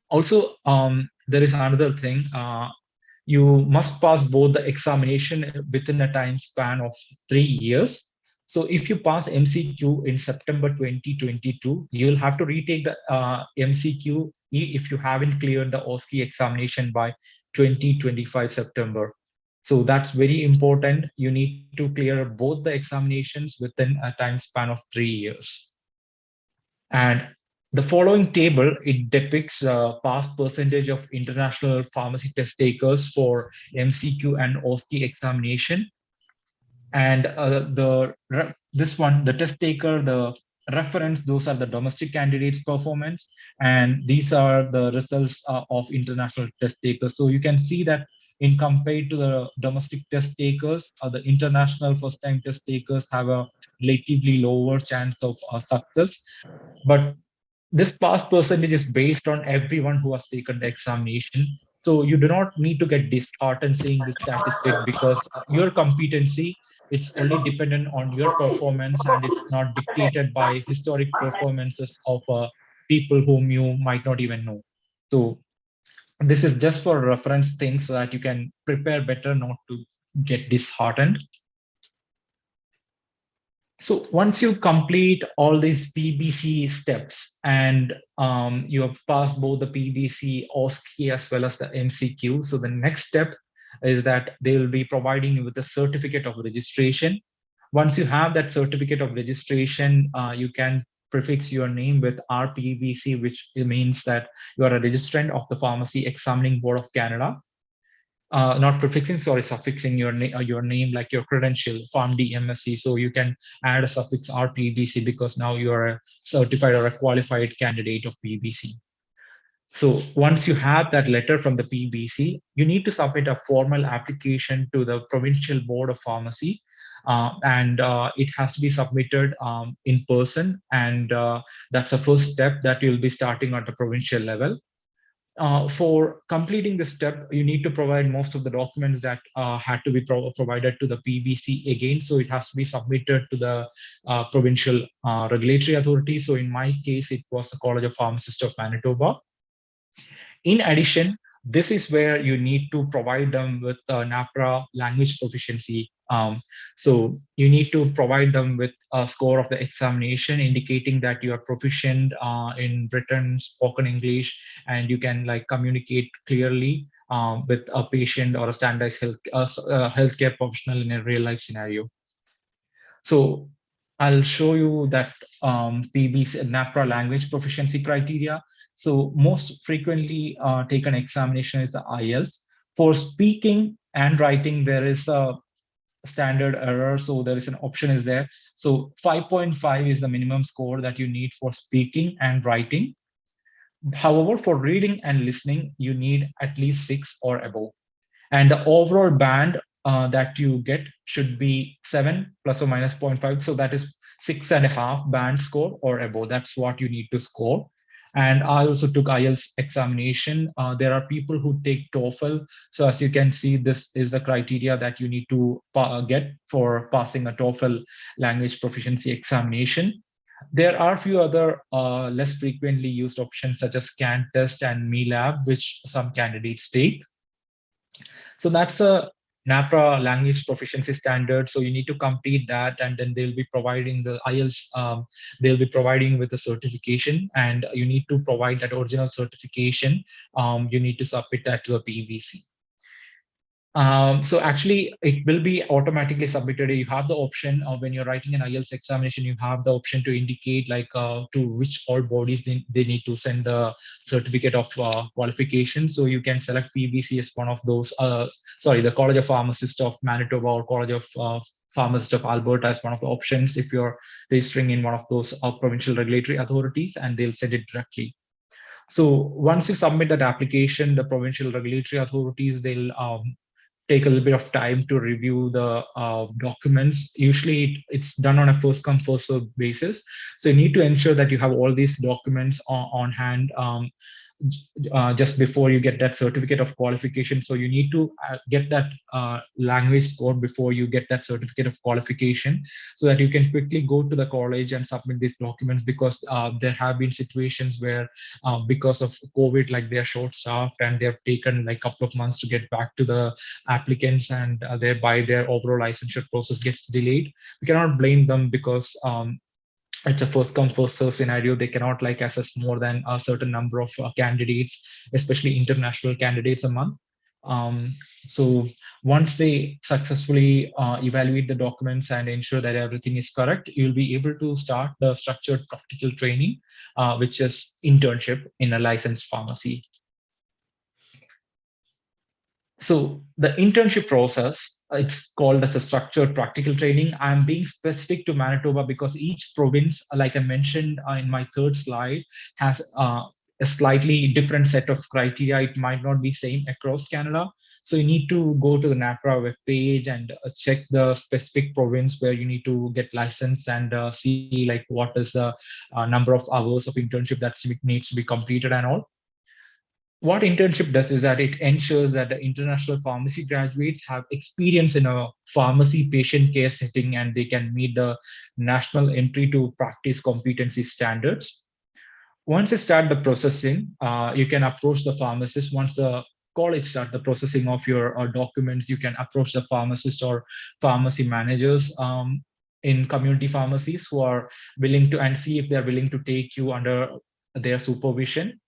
[SPEAKER 4] Also, there is another thing. You must pass both the examination within a time span of 3 years. So if you pass MCQ in September 2022, you'll have to retake the MCQ if you haven't cleared the OSCE examination by 2025 September. So that's very important. You need to clear both the examinations within a time span of 3 years. And the following table, it depicts past percentage of international pharmacy test takers for MCQ and OSCE examination. And this one, the test taker, the reference, those are the domestic candidates' performance, and these are the results of international test takers. So you can see that in compared to the domestic test takers, the international first-time test takers have a relatively lower chance of success. But this pass percentage is based on everyone who has taken the examination. So you do not need to get disheartened seeing this statistic, because your competency, it's only dependent on your performance and it's not dictated by historic performances of people whom you might not even know. So this is just for reference things so that you can prepare better, not to get disheartened. So once you complete all these PBC steps and you have passed both the PBC, OSCE as well as the MCQ, so the next step is that they will be providing you with a certificate of registration. Once you have that certificate of registration, you can prefix your name with RPBC, which means that you are a registrant of the Pharmacy Examining Board of Canada. Not prefixing, sorry, suffixing your name, like your credential, PharmD MSc. So you can add a suffix RPBC because now you are a certified or a qualified candidate of PBC. So once you have that letter from the PBC, you need to submit a formal application to the Provincial Board of Pharmacy. And it has to be submitted in person. And that's the first step that you'll be starting at the provincial level. For completing this step, you need to provide most of the documents that had to be provided to the PBC again. So it has to be submitted to the provincial regulatory authority. So in my case, it was the College of Pharmacists of Manitoba. In addition, this is where you need to provide them with NAPRA language proficiency. So you need to provide them with a score of the examination indicating that you are proficient in written, spoken English, and you can like communicate clearly with a patient or a standardized healthcare professional in a real life scenario. So I'll show you that PBC NAPRA language proficiency criteria. So most frequently taken examination is the IELTS. For speaking and writing, there is a standard error. So there is an option is there. So 5.5 is the minimum score that you need for speaking and writing. However, for reading and listening, you need at least 6 or above. And the overall band that you get should be 7 plus or minus 0.5. So that is 6.5 band score or above. That's what you need to score. And I also took IELTS examination. There are people who take TOEFL. So as you can see, this is the criteria that you need to get for passing a TOEFL language proficiency examination. There are a few other less frequently used options such as CAN test and MELAB, which some candidates take. So that's a NAPRA language proficiency standard. So you need to complete that, and then they'll be providing the IELTS. They'll be providing with the certification, and you need to provide that original certification. You need to submit that to a PVC. So actually, it will be automatically submitted. You have the option of when you're writing an IELTS examination, you have the option to indicate like to which all bodies they need to send the certificate of qualification. So you can select PBC as one of those. Sorry, the College of Pharmacists of Manitoba or College of Pharmacists of Alberta as one of the options if you're registering in one of those provincial regulatory authorities, and they'll send it directly. So once you submit that application, the provincial regulatory authorities, they'll take a little bit of time to review the documents. Usually it's done on a first come first served basis. So you need to ensure that you have all these documents on hand just before you get that certificate of qualification. So you need to get that language score before you get that certificate of qualification, so that you can quickly go to the college and submit these documents, because there have been situations where because of COVID, like they're short staffed and they have taken like a couple of months to get back to the applicants, and thereby their overall licensure process gets delayed. We cannot blame them, because it's a first come first serve scenario. They cannot like assess more than a certain number of candidates, especially international candidates, a month. um, so once they successfully evaluate the documents and ensure that everything is correct, you'll be able to start the structured practical training, which is internship in a licensed pharmacy. So the internship process, it's called as a structured practical training. I'm being specific to Manitoba because each province, like I mentioned in my third slide, has a slightly different set of criteria. It might not be same across Canada. So you need to go to the NAPRA web page and check the specific province where you need to get licensed, and see like what is the number of hours of internship that needs to be completed and all. What internship does is that it ensures that the international pharmacy graduates have experience in a pharmacy patient care setting, and they can meet the national entry to practice competency standards. Once you start the processing, you can approach the pharmacist. Once the college start the processing of your documents, you can approach the pharmacist or pharmacy managers in community pharmacies who are willing to, and see if they're willing to take you under their supervision.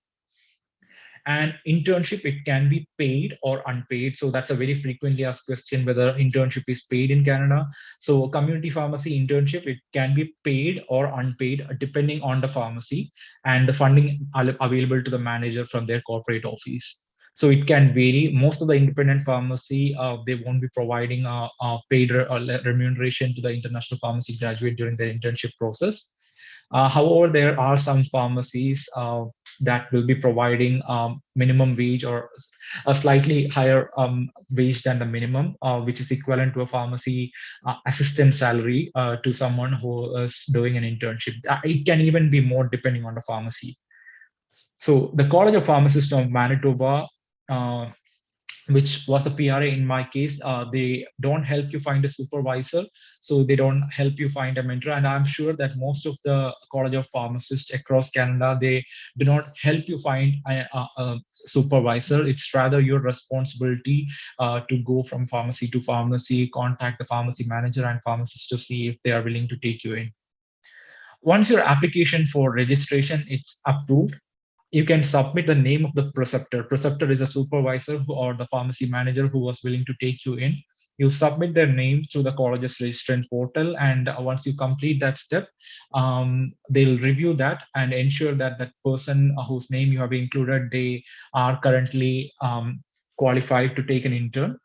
[SPEAKER 4] And internship, it can be paid or unpaid. So that's a very frequently asked question, whether internship is paid in Canada. So community pharmacy internship, it can be paid or unpaid depending on the pharmacy and the funding available to the manager from their corporate office. So it can vary. Most of the independent pharmacy, they won't be providing a paid remuneration to the international pharmacy graduate during their internship process. However, there are some pharmacies that will be providing minimum wage or a slightly higher wage than the minimum, which is equivalent to a pharmacy assistant salary to someone who is doing an internship. It can even be more depending on the pharmacy. So the College of Pharmacists of Manitoba, uh, which was the PRA in my case, they don't help you find a supervisor. So they don't help you find a mentor. And I'm sure that most of the College of Pharmacists across Canada, they do not help you find a supervisor. It's rather your responsibility to go from pharmacy to pharmacy, contact the pharmacy manager and pharmacist to see if they are willing to take you in. Once your application for registration it's approved, you can submit the name of the preceptor. Preceptor is a supervisor or the pharmacy manager who was willing to take you in. You submit their name through the college's registrant portal, and once you complete that step, they'll review that and ensure that that person whose name you have included, they are currently qualified to take an intern,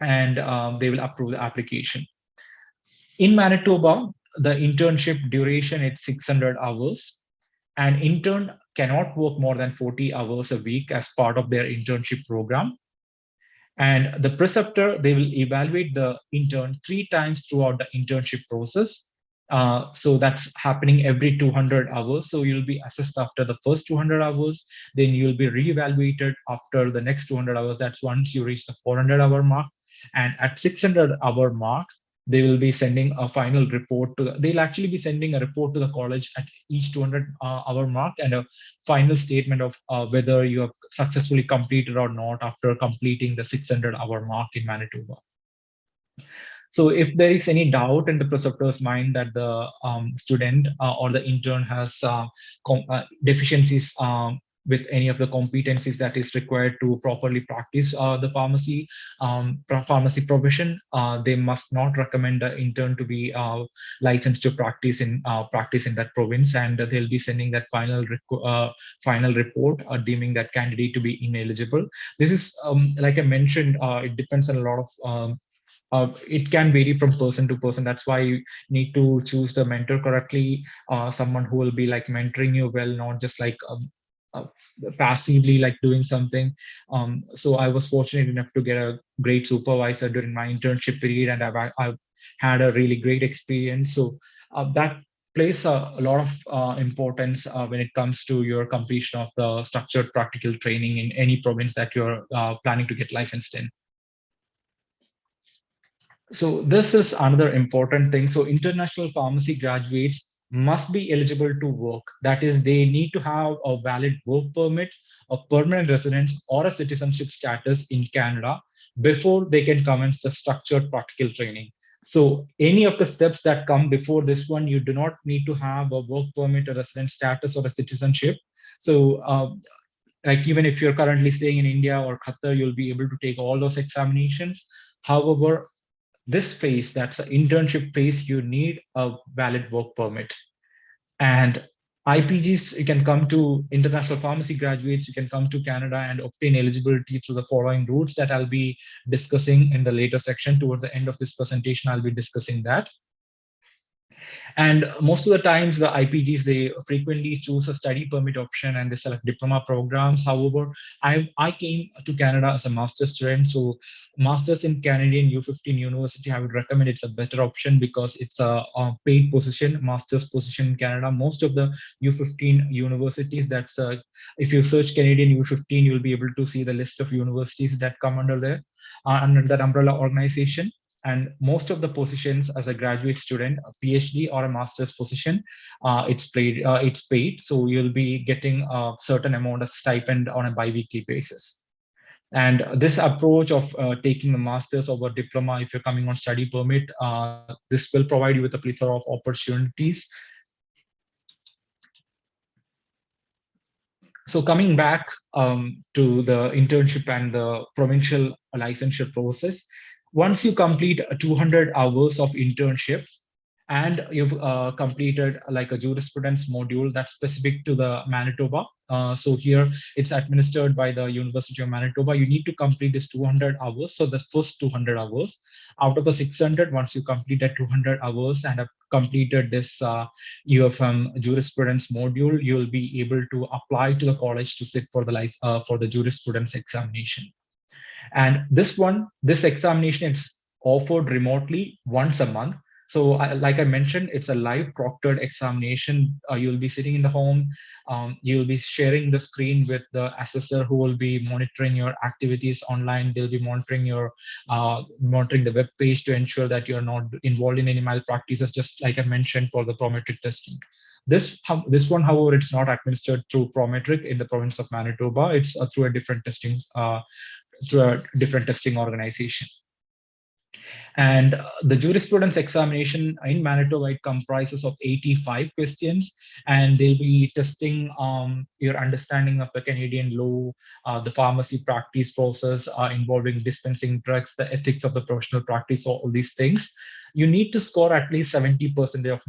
[SPEAKER 4] and they will approve the application. In Manitoba, the internship duration is 600 hours. An intern cannot work more than 40 hours a week as part of their internship program. And the preceptor, they will evaluate the intern 3 times throughout the internship process. So that's happening every 200 hours. So you'll be assessed after the first 200 hours, then you'll be reevaluated after the next 200 hours. That's once you reach the 400-hour mark. And at 600-hour mark, they will be sending a final report to they'll actually be sending a report to the college at each 200-hour mark, and a final statement of whether you have successfully completed or not after completing the 600-hour mark in Manitoba. So if there is any doubt in the preceptor's mind that the student or the intern has deficiencies with any of the competencies that is required to properly practice the pharmacy profession, they must not recommend the intern to be licensed to practice in that province, and they'll be sending that final report deeming that candidate to be ineligible. This is like I mentioned, it depends on a lot of it can vary from person to person. That's why you need to choose the mentor correctly, someone who will be like mentoring you well, not just like passively like doing something. So I was fortunate enough to get a great supervisor during my internship period, and I've had a really great experience. So that plays a lot of importance when it comes to your completion of the structured practical training in any province that you're planning to get licensed in. So this is another important thing. So international pharmacy graduates must be eligible to work. That is, they need to have a valid work permit, a permanent residence, or a citizenship status in Canada before they can commence the structured practical training. So any of the steps that come before this one, you do not need to have a work permit, a residence status, or a citizenship. So like even if you're currently staying in India or Qatar, you'll be able to take all those examinations. However, this phase, that's an internship phase, you need a valid work permit. And IPGs, you can come to international pharmacy graduates, you can come to Canada and obtain eligibility through the following routes that I'll be discussing in the later section. Towards the end of this presentation, I'll be discussing that. And most of the times, the IPGs, they frequently choose a study permit option and they select diploma programs. However, I came to Canada as a master's student. So master's in Canadian U15 University, I would recommend it's a better option because it's a paid position, master's position in Canada. Most of the U15 universities, that's if you search Canadian U15, you'll be able to see the list of universities that come under there, under that umbrella organization. And most of the positions as a graduate student, a PhD or a master's position, it's paid. So you'll be getting a certain amount of stipend on a bi-weekly basis. And this approach of taking the master's over diploma, if you're coming on study permit, this will provide you with a plethora of opportunities. So coming back to the internship and the provincial licensure process, once you complete 200 hours of internship and you've completed like a jurisprudence module that's specific to the Manitoba. So here it's administered by the University of Manitoba. You need to complete this 200 hours. So the first 200 hours out of the 600, once you complete that 200 hours and have completed this UFM jurisprudence module, you'll be able to apply to the college to sit for the jurisprudence examination. And this examination is offered remotely once a month. So like I mentioned, it's a live proctored examination. You'll be sitting in the home. You'll be sharing the screen with the assessor who will be monitoring your activities online. They'll be monitoring the web page to ensure that you're not involved in any malpractices, just like I mentioned for the prometric testing. This one, however, it's not administered through prometric in the province of Manitoba. It's through a different testing organization. And the jurisprudence examination in Manitoba, it comprises of 85 questions, and they'll be testing your understanding of the Canadian law, the pharmacy practice process involving dispensing drugs, the ethics of the professional practice, all these things. You need to score at least 70% of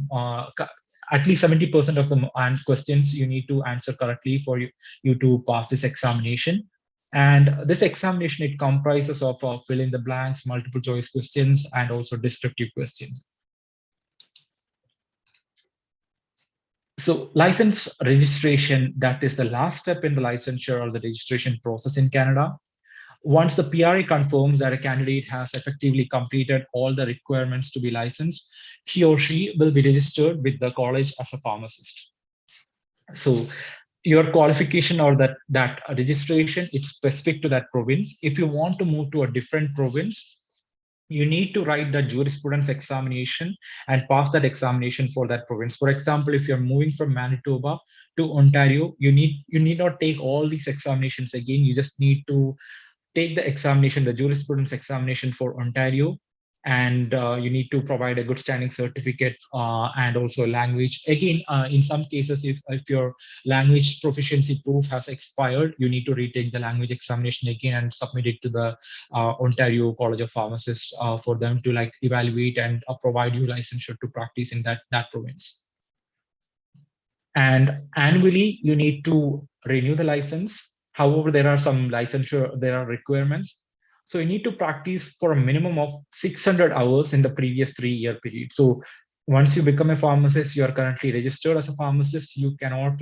[SPEAKER 4] the questions you need to answer correctly for you to pass this examination. And this examination, it comprises of fill in the blanks, multiple choice questions, and also descriptive questions. So license registration, that is the last step in the licensure or the registration process in Canada. Once the PRA confirms that a candidate has effectively completed all the requirements to be licensed, he or she will be registered with the college as a pharmacist. So your qualification or that registration, it's specific to that province. If you want to move to a different province, you need to write the jurisprudence examination and pass that examination for that province. For example, if you're moving from Manitoba to Ontario, you need not take all these examinations again. You just need to take the examination, the jurisprudence examination for Ontario, and you need to provide a good standing certificate and also language. Again, in some cases, if your language proficiency proof has expired, you need to retake the language examination again and submit it to the Ontario College of Pharmacists for them to like evaluate and provide you licensure to practice in that province. And annually, you need to renew the license. However, there are requirements. So you need to practice for a minimum of 600 hours in the previous 3-year period. So once you become a pharmacist, you are currently registered as a pharmacist. You cannot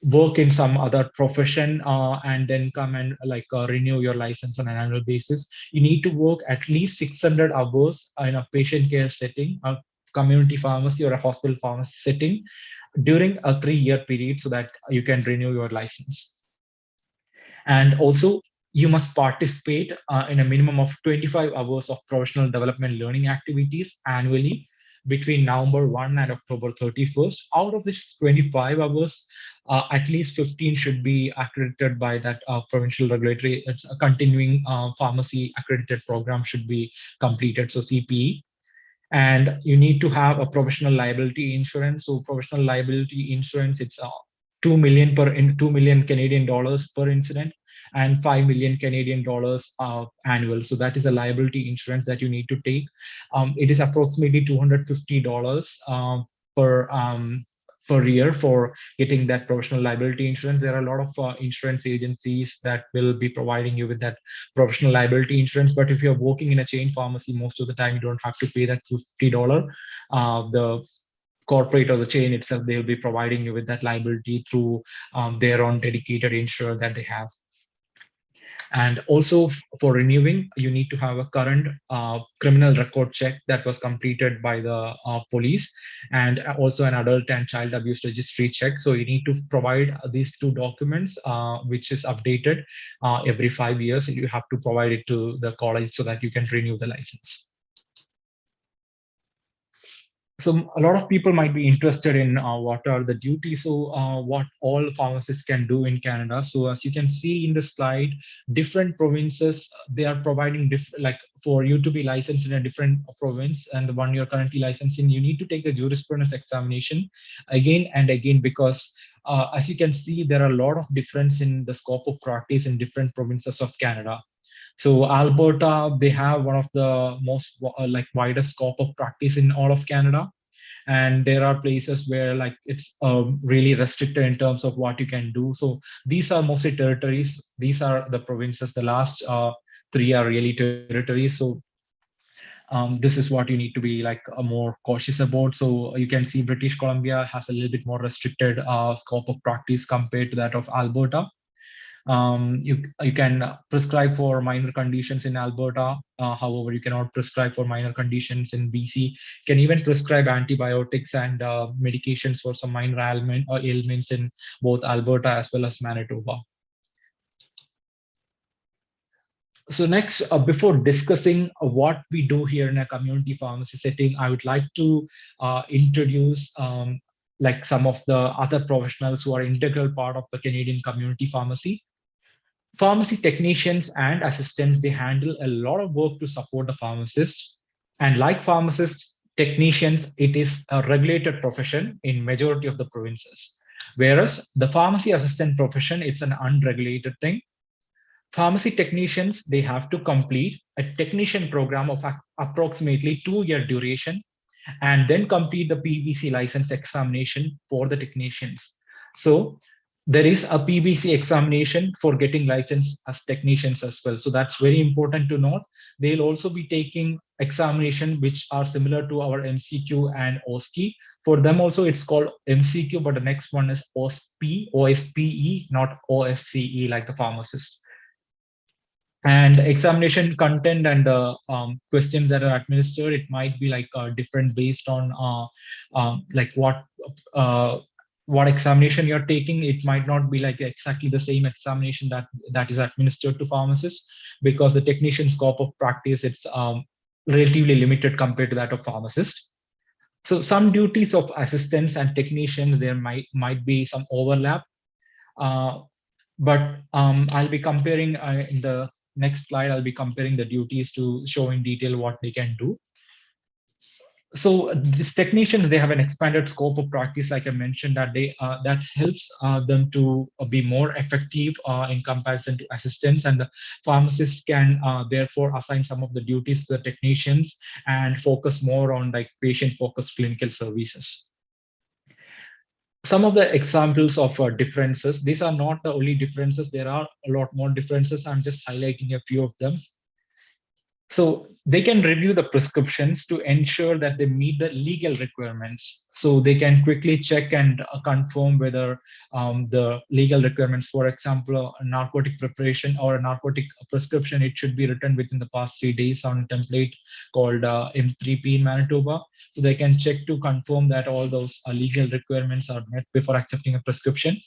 [SPEAKER 4] work in some other profession and then come and renew your license on an annual basis, you need to work at least 600 hours in a patient care setting, a community pharmacy or a hospital pharmacy setting during a 3-year period so that you can renew your license. And also, you must participate in a minimum of 25 hours of professional development learning activities annually between November 1 and October 31st. Out of this 25 hours, at least 15 should be accredited by that provincial regulatory. It's a continuing pharmacy accredited program should be completed, so CPE. And you need to have a professional liability insurance. So professional liability insurance, it's 2 million Canadian dollars per incident and 5 million Canadian dollars annual. So that is a liability insurance that you need to take. It is approximately $250 per year for getting that professional liability insurance. There are a lot of insurance agencies that will be providing you with that professional liability insurance. But if you're working in a chain pharmacy, most of the time you don't have to pay that $50. The corporate or the chain itself, they'll be providing you with that liability through their own dedicated insurer that they have. And also for renewing, you need to have a current criminal record check that was completed by the police, and also an adult and child abuse registry check. So you need to provide these two documents, which is updated every 5 years. You have to provide it to the college so that you can renew the license. So a lot of people might be interested in what are the duties, so what all pharmacists can do in Canada. So as you can see in the slide, different provinces, they are providing different, like for you to be licensed in a different province and the one you're currently licensed in, you need to take the jurisprudence examination again and again, because as you can see, there are a lot of difference in the scope of practice in different provinces of Canada. So Alberta, they have one of the most widest scope of practice in all of Canada. And there are places where it's really restricted in terms of what you can do. So these are mostly territories. These are the provinces. The last three are really territories. So this is what you need to be more cautious about. So you can see British Columbia has a little bit more restricted scope of practice compared to that of Alberta. You can prescribe for minor conditions in Alberta. However, you cannot prescribe for minor conditions in BC. You can even prescribe antibiotics and medications for some minor ailments in both Alberta as well as Manitoba. So next, before discussing what we do here in a community pharmacy setting, I would like to introduce some of the other professionals who are integral part of the Canadian community pharmacy. Pharmacy technicians and assistants, they handle a lot of work to support the pharmacist. And like pharmacists, technicians, it is a regulated profession in majority of the provinces. Whereas the pharmacy assistant profession, it's an unregulated thing. Pharmacy technicians, they have to complete a technician program of approximately 2-year duration and then complete the PBC license examination for the technicians. So there is a PBC examination for getting licensed as technicians as well. So that's very important to note. They'll also be taking examination which are similar to our MCQ and OSCE. For them also it's called MCQ, but the next one is OSPE, not OSCE like the pharmacist. And examination content and the questions that are administered, it might be different based on what examination you're taking. It might not be exactly the same examination that is administered to pharmacists, because the technician scope of practice, it's relatively limited compared to that of pharmacist. So some duties of assistants and technicians, there might be some overlap. But I'll be comparing in the next slide, I'll be comparing the duties to show in detail what they can do. So these technicians, they have an expanded scope of practice, like I mentioned, that that helps them to be more effective in comparison to assistants, and the pharmacists can therefore assign some of the duties to the technicians and focus more on patient-focused clinical services. Some of the examples of differences, these are not the only differences, there are a lot more differences. I'm just highlighting a few of them. So they can review the prescriptions to ensure that they meet the legal requirements. So they can quickly check and confirm whether the legal requirements, for example, a narcotic preparation or a narcotic prescription, it should be written within the past 3 days on a template called M3P in Manitoba. So they can check to confirm that all those legal requirements are met before accepting a prescription.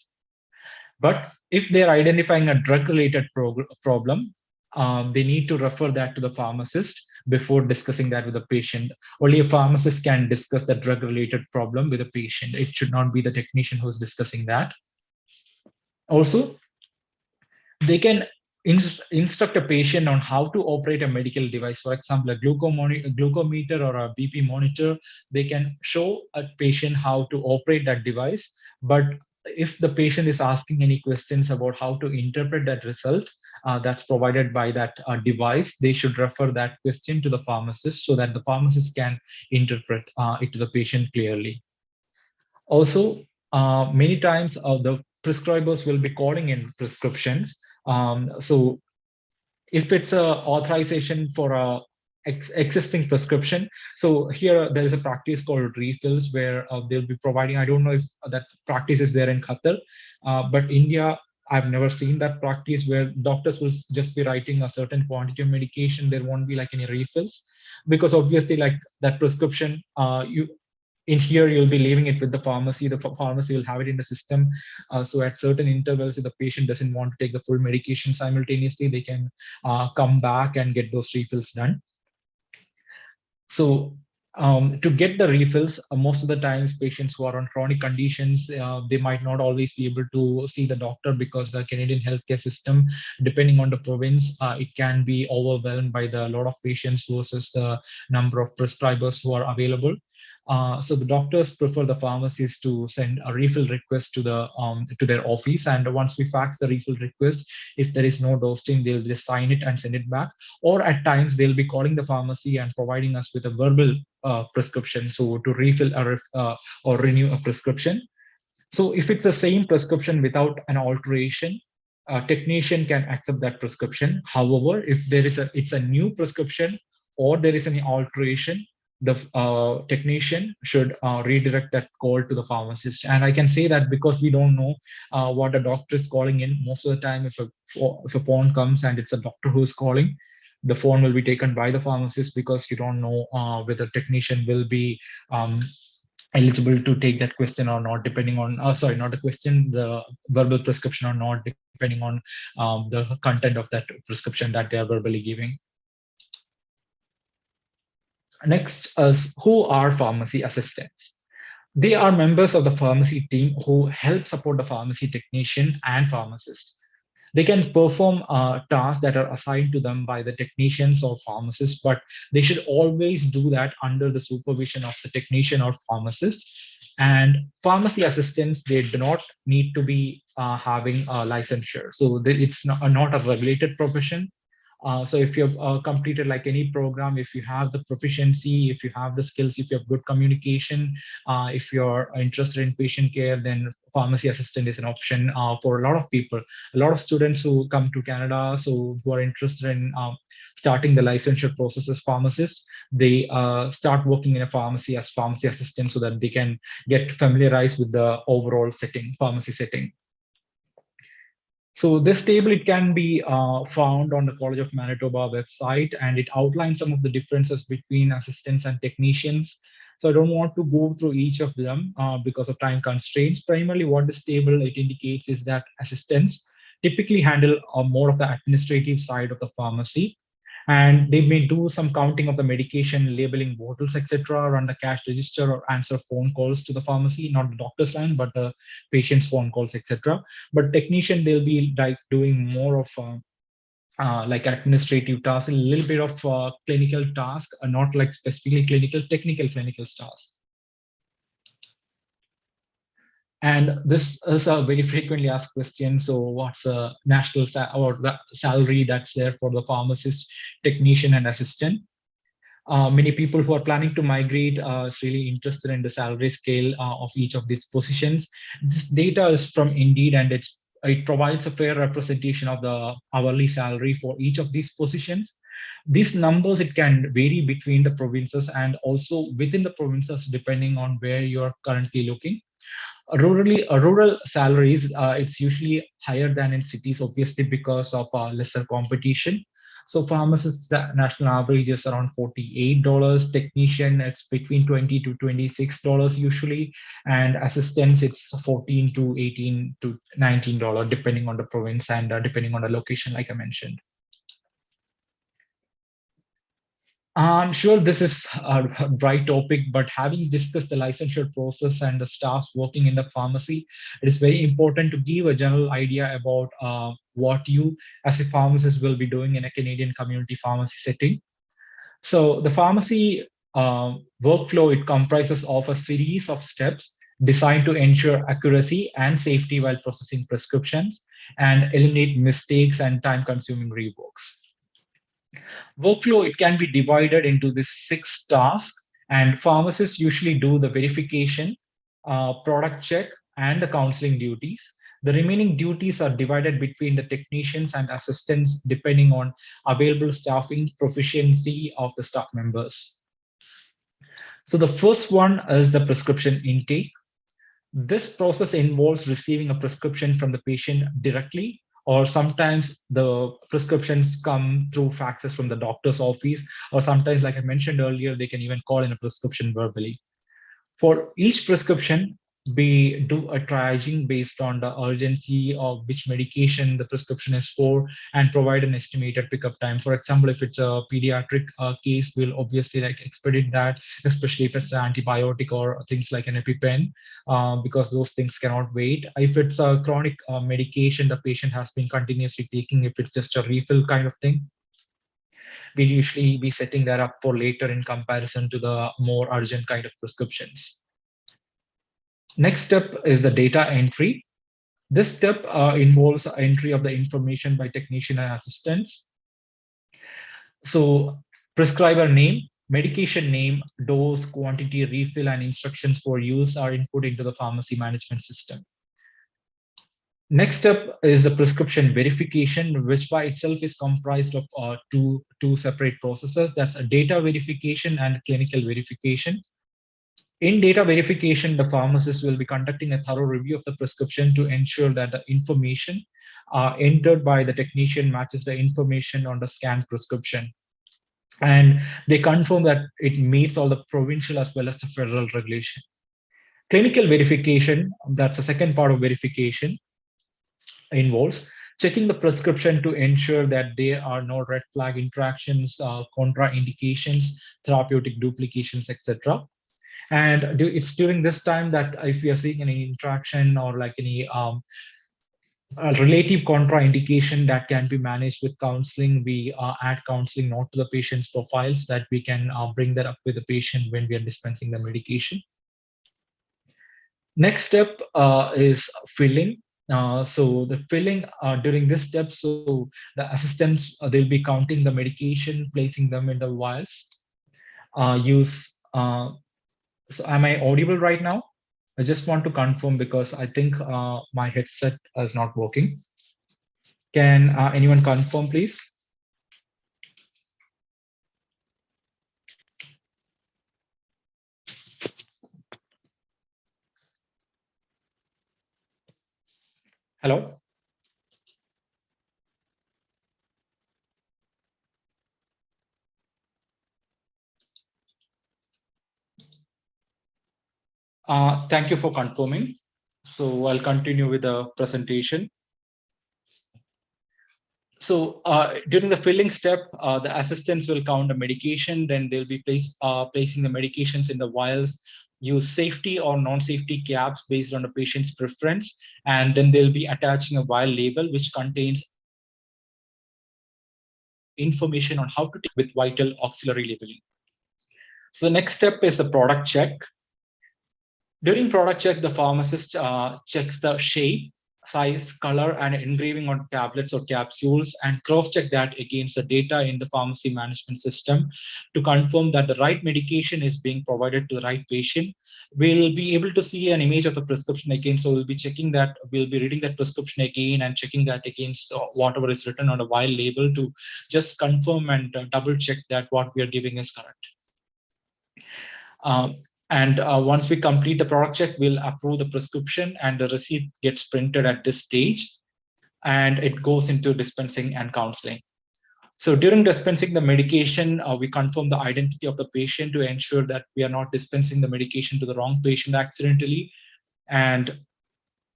[SPEAKER 4] But if they're identifying a drug-related problem, they need to refer that to the pharmacist before discussing that with the patient. Only a pharmacist can discuss the drug-related problem with the patient. It should not be the technician who's discussing that. Also, they can instruct a patient on how to operate a medical device. For example, a glucometer or a BP monitor. They can show a patient how to operate that device. But if the patient is asking any questions about how to interpret that result that's provided by that device, they should refer that question to the pharmacist so that the pharmacist can interpret it to the patient clearly. Also, many times the prescribers will be calling in prescriptions. So if it's a authorization for a existing prescription, so here there is a practice called refills where they'll be providing, I don't know if that practice is there in Qatar, but India, I've never seen that practice where doctors will just be writing a certain quantity of medication. There won't be like any refills, because obviously like that prescription, you in here you'll be leaving it with the pharmacy. The pharmacy will have it in the system. So at certain intervals, if the patient doesn't want to take the full medication simultaneously, they can come back and get those refills done. So to get the refills, most of the times patients who are on chronic conditions, they might not always be able to see the doctor because the Canadian healthcare system, depending on the province, it can be overwhelmed by the lot of patients versus the number of prescribers who are available. So the doctors prefer the pharmacies to send a refill request to their office, and once we fax the refill request, if there is no dosing, they'll just sign it and send it back. Or at times they'll be calling the pharmacy and providing us with a verbal prescription, so to refill or renew a prescription. So if it's the same prescription without an alteration, a technician can accept that prescription. However, if it's a new prescription or there is any alteration, the technician should redirect that call to the pharmacist. And I can say that because we don't know what the doctor is calling in. Most of the time, if a phone comes and it's a doctor who is calling, the phone will be taken by the pharmacist, because you don't know whether technician will be eligible to take that question or not, depending on, sorry, not the question, the verbal prescription or not, depending on the content of that prescription that they are verbally giving. Next is, who are pharmacy assistants? They are members of the pharmacy team who help support the pharmacy technician and pharmacist. They can perform tasks that are assigned to them by the technicians or pharmacists, but they should always do that under the supervision of the technician or pharmacist. And pharmacy assistants, they do not need to be having a licensure. So it's not a regulated profession. So if you've completed like any program, if you have the proficiency, if you have the skills, if you have good communication, if you're interested in patient care, then pharmacy assistant is an option for a lot of people. A lot of students who come to Canada, so who are interested in starting the licensure process as pharmacists, they start working in a pharmacy as pharmacy assistant so that they can get familiarized with the overall setting, pharmacy setting. So this table, it can be found on the College of Manitoba website, and it outlines some of the differences between assistants and technicians. So I don't want to go through each of them because of time constraints. Primarily what this table, it indicates is that assistants typically handle more of the administrative side of the pharmacy, and they may do some counting of the medication, labeling bottles, etc., run the cash register, or answer phone calls to the pharmacy, not the doctor's line, but the patient's phone calls, etc. But technician, they'll be like doing more of like administrative tasks, a little bit of clinical task, not like specifically technical clinical tasks. And this is a very frequently asked question. So what's the national or the salary that's there for the pharmacist, technician, and assistant? Many people who are planning to migrate is really interested in the salary scale of each of these positions. This data is from Indeed, and it provides a fair representation of the hourly salary for each of these positions. These numbers, it can vary between the provinces and also within the provinces, depending on where you're currently looking. Rural salaries, it's usually higher than in cities, obviously because of lesser competition. So pharmacists, the national average is around $48. Technician, it's between $20 to $26 usually, and assistants, it's 14 to 18 to $19, depending on the province and depending on the location, like I mentioned. I'm sure this is a dry topic, but having discussed the licensure process and the staff working in the pharmacy, it is very important to give a general idea about what you as a pharmacist will be doing in a Canadian community pharmacy setting. So the pharmacy workflow, it comprises of a series of steps designed to ensure accuracy and safety while processing prescriptions and eliminate mistakes and time-consuming reworks. Workflow, it can be divided into these 6 tasks, and pharmacists usually do the verification, product check, and the counseling duties. The remaining duties are divided between the technicians and assistants depending on available staffing proficiency of the staff members. So the first one is the prescription intake. This process involves receiving a prescription from the patient directly, or sometimes the prescriptions come through faxes from the doctor's office, or sometimes, like I mentioned earlier, they can even call in a prescription verbally. For each prescription, we do a triaging based on the urgency of which medication the prescription is for and provide an estimated pickup time. For example, if it's a pediatric case, we'll obviously like expedite that, especially if it's an antibiotic or things like an EpiPen, because those things cannot wait. If it's a chronic medication the patient has been continuously taking, if it's just a refill kind of thing, we'll usually be setting that up for later in comparison to the more urgent kind of prescriptions. Next step is the data entry. This step involves entry of the information by technician and assistants. So prescriber name, medication name, dose, quantity, refill, and instructions for use are input into the pharmacy management system. Next step is the prescription verification, which by itself is comprised of two separate processes. That's a data verification and clinical verification. In data verification, the pharmacist will be conducting a thorough review of the prescription to ensure that the information entered by the technician matches the information on the scanned prescription. And they confirm that it meets all the provincial as well as the federal regulation. Clinical verification, that's the second part of verification, involves checking the prescription to ensure that there are no red flag interactions, contraindications, therapeutic duplications, etc. And it's during this time that if we are seeing any interaction or like any relative contraindication that can be managed with counseling, we add counseling note to the patient's profiles that we can bring that up with the patient when we are dispensing the medication. Next step is filling. So the filling during this step, so the assistants, they'll be counting the medication, placing them in the vials. So am I audible right now? I just want to confirm because I think my headset is not working. Can anyone confirm, please? Hello? Thank you for confirming. So I'll continue with the presentation. So during the filling step, the assistants will count the medication, then they'll be placing the medications in the vials, use safety or non-safety caps based on the patient's preference, and then they'll be attaching a vial label which contains information on how to take with vital auxiliary labeling. So next step is the product check. During product check, the pharmacist checks the shape, size, color, and engraving on tablets or capsules, and cross-check that against the data in the pharmacy management system to confirm that the right medication is being provided to the right patient. We'll be able to see an image of the prescription again. So we'll be checking that, we'll be reading that prescription again and checking that against whatever is written on the vial label to just confirm and double check that what we are giving is correct. And once we complete the product check, we'll approve the prescription and the receipt gets printed at this stage and it goes into dispensing and counseling. So during dispensing the medication, we confirm the identity of the patient to ensure that we are not dispensing the medication to the wrong patient accidentally. And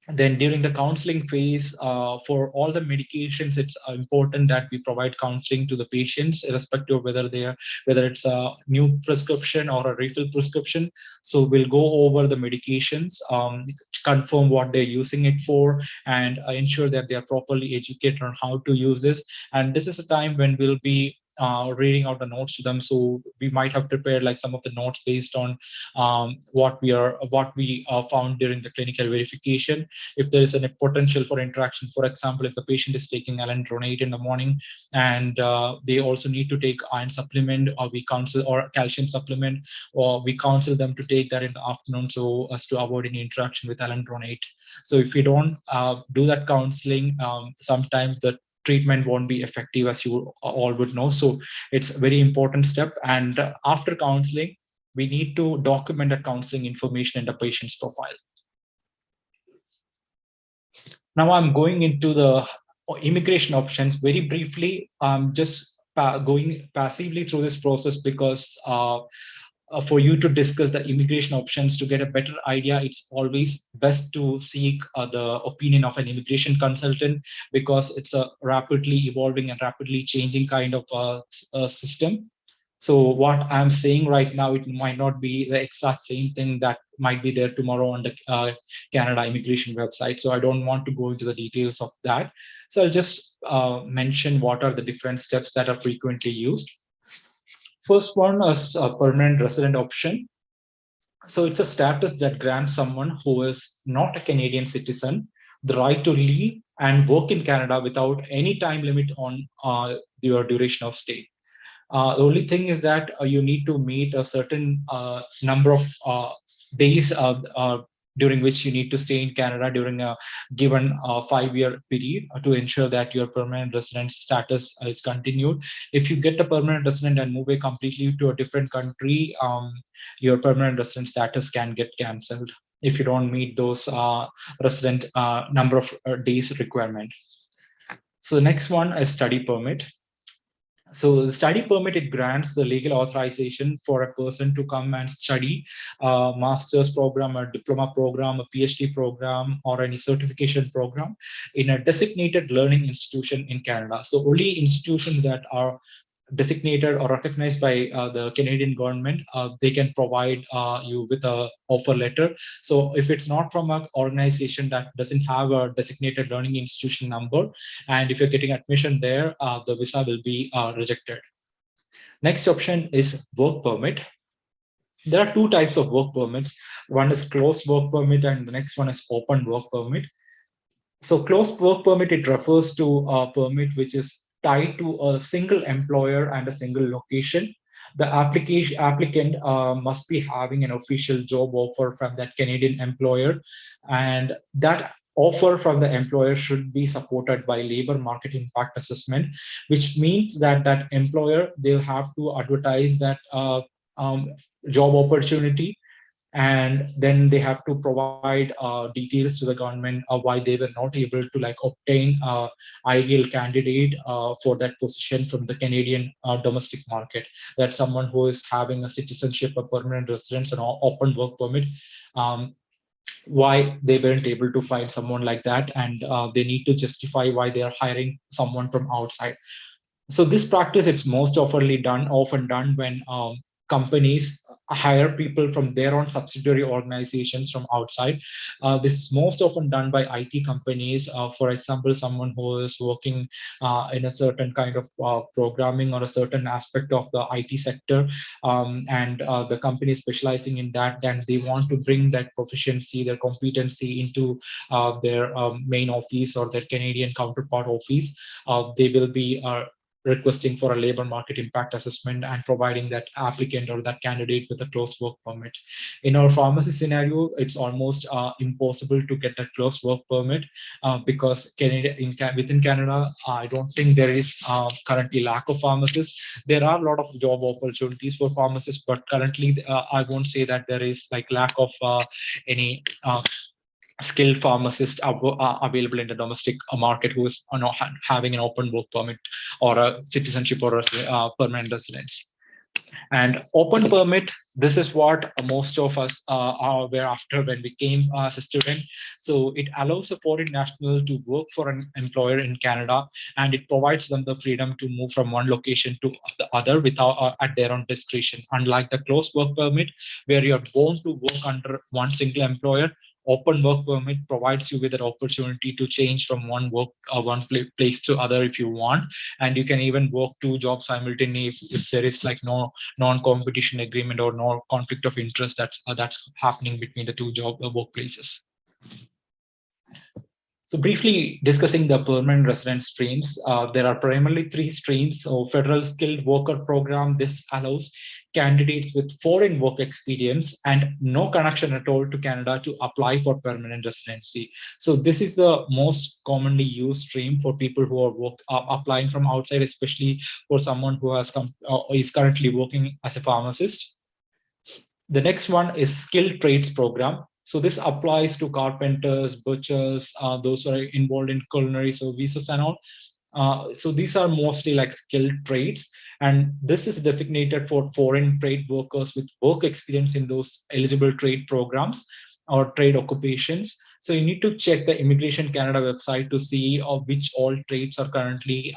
[SPEAKER 4] then during the counseling phase, for all the medications, it's important that we provide counseling to the patients, irrespective of whether it's a new prescription or a refill prescription. So we'll go over the medications, confirm what they're using it for, and ensure that they are properly educated on how to use this. And this is a time when we'll be reading out the notes to them. So we might have prepared like some of the notes based on what we found during the clinical verification. If there is a potential for interaction, for example, if the patient is taking alendronate in the morning and they also need to take iron supplement, or we counsel, or calcium supplement, or we counsel them to take that in the afternoon so as to avoid any interaction with alendronate. So if we don't do that counseling, sometimes the treatment won't be effective, as you all would know. So it's a very important step. And after counseling, we need to document the counseling information in the patient's profile. Now I'm going into the immigration options very briefly. I'm just going passively through this process because for you to discuss the immigration options to get a better idea, it's always best to seek the opinion of an immigration consultant, because it's a rapidly evolving and rapidly changing kind of system. So what I'm saying right now, it might not be the exact same thing that might be there tomorrow on the Canada immigration website. So I don't want to go into the details of that. So I'll just mention what are the different steps that are frequently used. First one is a permanent resident option. So it's a status that grants someone who is not a Canadian citizen the right to live and work in Canada without any time limit on your duration of stay. The only thing is that you need to meet a certain number of days during which you need to stay in Canada during a given 5-year period to ensure that your permanent resident status is continued. If you get a permanent resident and move away completely to a different country, your permanent resident status can get cancelled if you don't meet those resident number of days requirement. So the next one is study permit. So the study permit, it grants the legal authorization for a person to come and study a master's program, a diploma program, a PhD program, or any certification program in a designated learning institution in Canada. So only institutions that are designated or recognized by the Canadian government, they can provide you with a offer letter. So if it's not from an organization that doesn't have a designated learning institution number, and if you're getting admission there, the visa will be rejected. Next option is work permit. There are two types of work permits. One is closed work permit and the next one is open work permit. So closed work permit, it refers to a permit which is tied to a single employer and a single location. The applicant must be having an official job offer from that Canadian employer, and that offer from the employer should be supported by labor market impact assessment, which means that that employer, they'll have to advertise that job opportunity, and then they have to provide details to the government of why they were not able to like obtain ideal candidate for that position from the Canadian domestic market. That's someone who is having a citizenship, a permanent residence, and open work permit. Why they weren't able to find someone like that, and they need to justify why they are hiring someone from outside. So this practice, it's most often done when companies hire people from their own subsidiary organizations from outside. This is most often done by IT companies. For example, someone who is working in a certain kind of programming or a certain aspect of the IT sector, and the company is specializing in that, then they want to bring that proficiency, their competency into their main office or their Canadian counterpart office. They will be requesting for a labor market impact assessment and providing that applicant or that candidate with a closed work permit. In our pharmacy scenario, it's almost impossible to get a closed work permit because within Canada, I don't think there is currently lack of pharmacists. There are a lot of job opportunities for pharmacists, but currently I won't say that there is like lack of any skilled pharmacist available in the domestic market who is having an open work permit or a citizenship or a permanent residence. And open permit, this is what most of us were after when we came as a student. So it allows a foreign national to work for an employer in Canada, and it provides them the freedom to move from one location to the other without at their own discretion. Unlike the closed work permit, where you're bound to work under one single employer, open work permit provides you with an opportunity to change from one place to other if you want, and you can even work two jobs simultaneously if there is like no non-competition agreement or no conflict of interest that's happening between the two job workplaces. So briefly discussing the permanent resident streams, there are primarily three streams. So federal skilled worker program, this allows candidates with foreign work experience and no connection at all to Canada to apply for permanent residency. So this is the most commonly used stream for people who are applying from outside, especially for someone who has is currently working as a pharmacist. The next one is skilled trades program. So this applies to carpenters, butchers, those who are involved in culinary services and all. So these are mostly like skilled trades. And this is designated for foreign trade workers with work experience in those eligible trade programs or trade occupations. So you need to check the Immigration Canada website to see which all trades are currently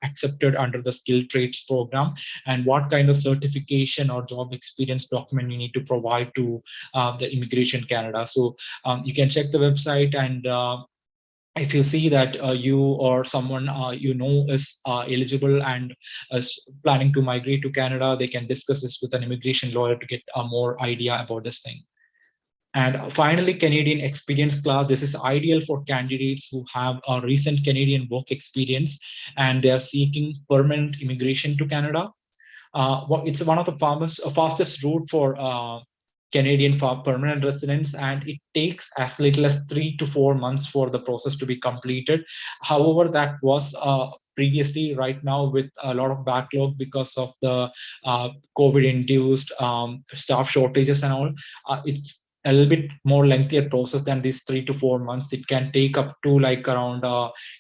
[SPEAKER 4] accepted under the skilled trades program and what kind of certification or job experience document you need to provide to the Immigration Canada. So you can check the website, and if you see that you or someone you know is eligible and is planning to migrate to Canada, they can discuss this with an immigration lawyer to get a more idea about this thing. And finally, Canadian experience class. This is ideal for candidates who have a recent Canadian work experience and they are seeking permanent immigration to Canada. It's one of the fastest route for Canadian permanent residents, and it takes as little as 3 to 4 months for the process to be completed. However, that was previously. Right now, with a lot of backlog because of the COVID-induced staff shortages and all, it's a little bit more lengthier process than these 3 to 4 months. It can take up to like around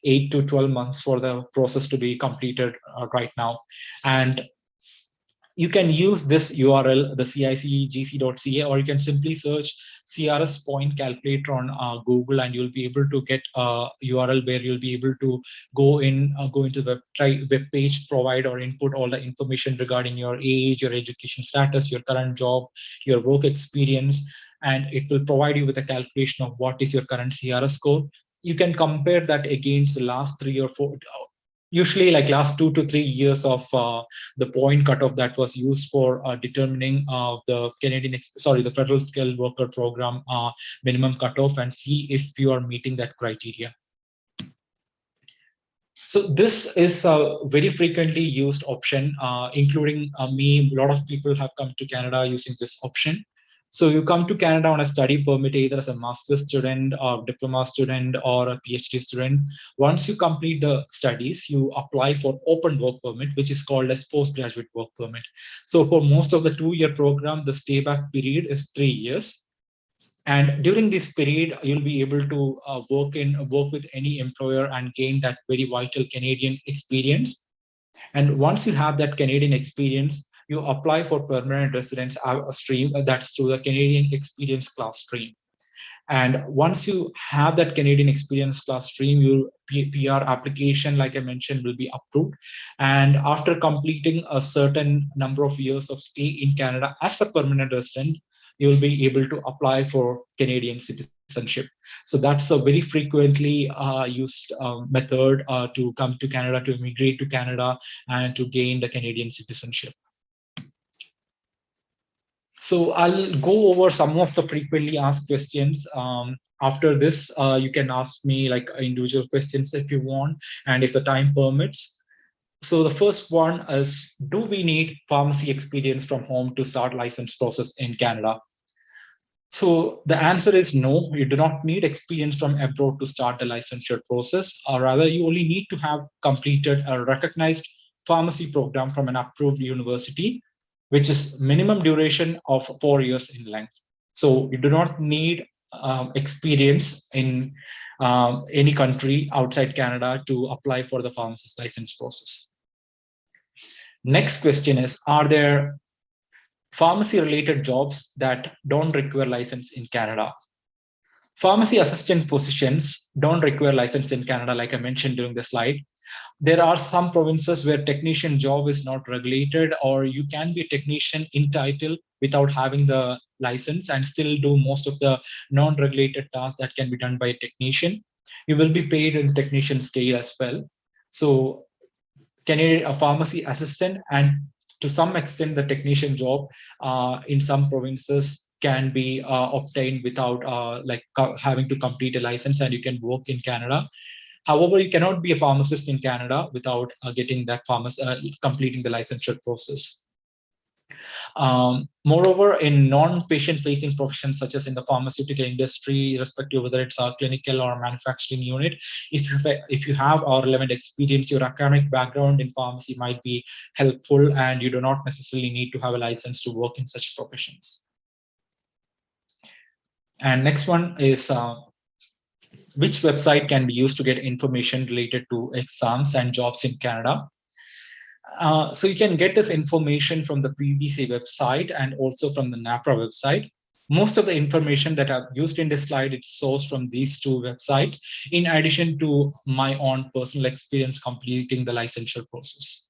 [SPEAKER 4] 8 to 12 months for the process to be completed right now. And you can use this URL, the cicgc.ca, or you can simply search CRS point calculator on Google, and you'll be able to get a URL where you'll be able to go into the web page, provide or input all the information regarding your age, your education status, your current job, your work experience, and it will provide you with a calculation of what is your current CRS score. You can compare that against the last 3 or 4, usually like last 2 to 3 years of the point cutoff that was used for determining the the federal skilled worker program minimum cutoff, and see if you are meeting that criteria. So this is a very frequently used option, including me. A lot of people have come to Canada using this option. So you come to Canada on a study permit, either as a master's student or diploma student or a PhD student. Once you complete the studies, you apply for open work permit, which is called as postgraduate work permit. So for most of the 2-year program, the stayback period is 3 years. And during this period, you'll be able to work with any employer and gain that very vital Canadian experience. And once you have that Canadian experience, you apply for permanent residence stream. That's through the Canadian experience class stream. And once you have that Canadian experience class stream, your PR application, like I mentioned, will be approved. And after completing a certain number of years of stay in Canada as a permanent resident, you'll be able to apply for Canadian citizenship. So that's a very frequently used method to come to Canada, to immigrate to Canada, and to gain the Canadian citizenship. So I'll go over some of the frequently asked questions. After this, you can ask me like individual questions if you want, and if the time permits. So the first one is, do we need pharmacy experience from home to start license process in Canada? So the answer is no, you do not need experience from abroad to start the licensure process, or rather you only need to have completed a recognized pharmacy program from an approved university, which is minimum duration of 4 years in length. So you do not need experience in any country outside Canada to apply for the pharmacist license process. Next question is, are there pharmacy related jobs that don't require license in Canada? Pharmacy assistant positions don't require license in Canada, like I mentioned during the slide. There are some provinces where technician job is not regulated, or you can be a technician in title without having the license and still do most of the non-regulated tasks that can be done by a technician. You will be paid in technician scale as well. So Canadian, a pharmacy assistant, and to some extent the technician job in some provinces can be obtained without having to complete a license, and you can work in Canada. However, you cannot be a pharmacist in Canada without getting that completing the licensure process. Moreover, in non-patient facing professions, such as in the pharmaceutical industry, irrespective whether it's a clinical or manufacturing unit, if you have a relevant experience, your academic background in pharmacy might be helpful, and you do not necessarily need to have a license to work in such professions. And next one is, which website can be used to get information related to exams and jobs in Canada? So you can get this information from the PBC website and also from the NAPRA website. Most of the information that I've used in this slide is sourced from these two websites, in addition to my own personal experience completing the licensure process.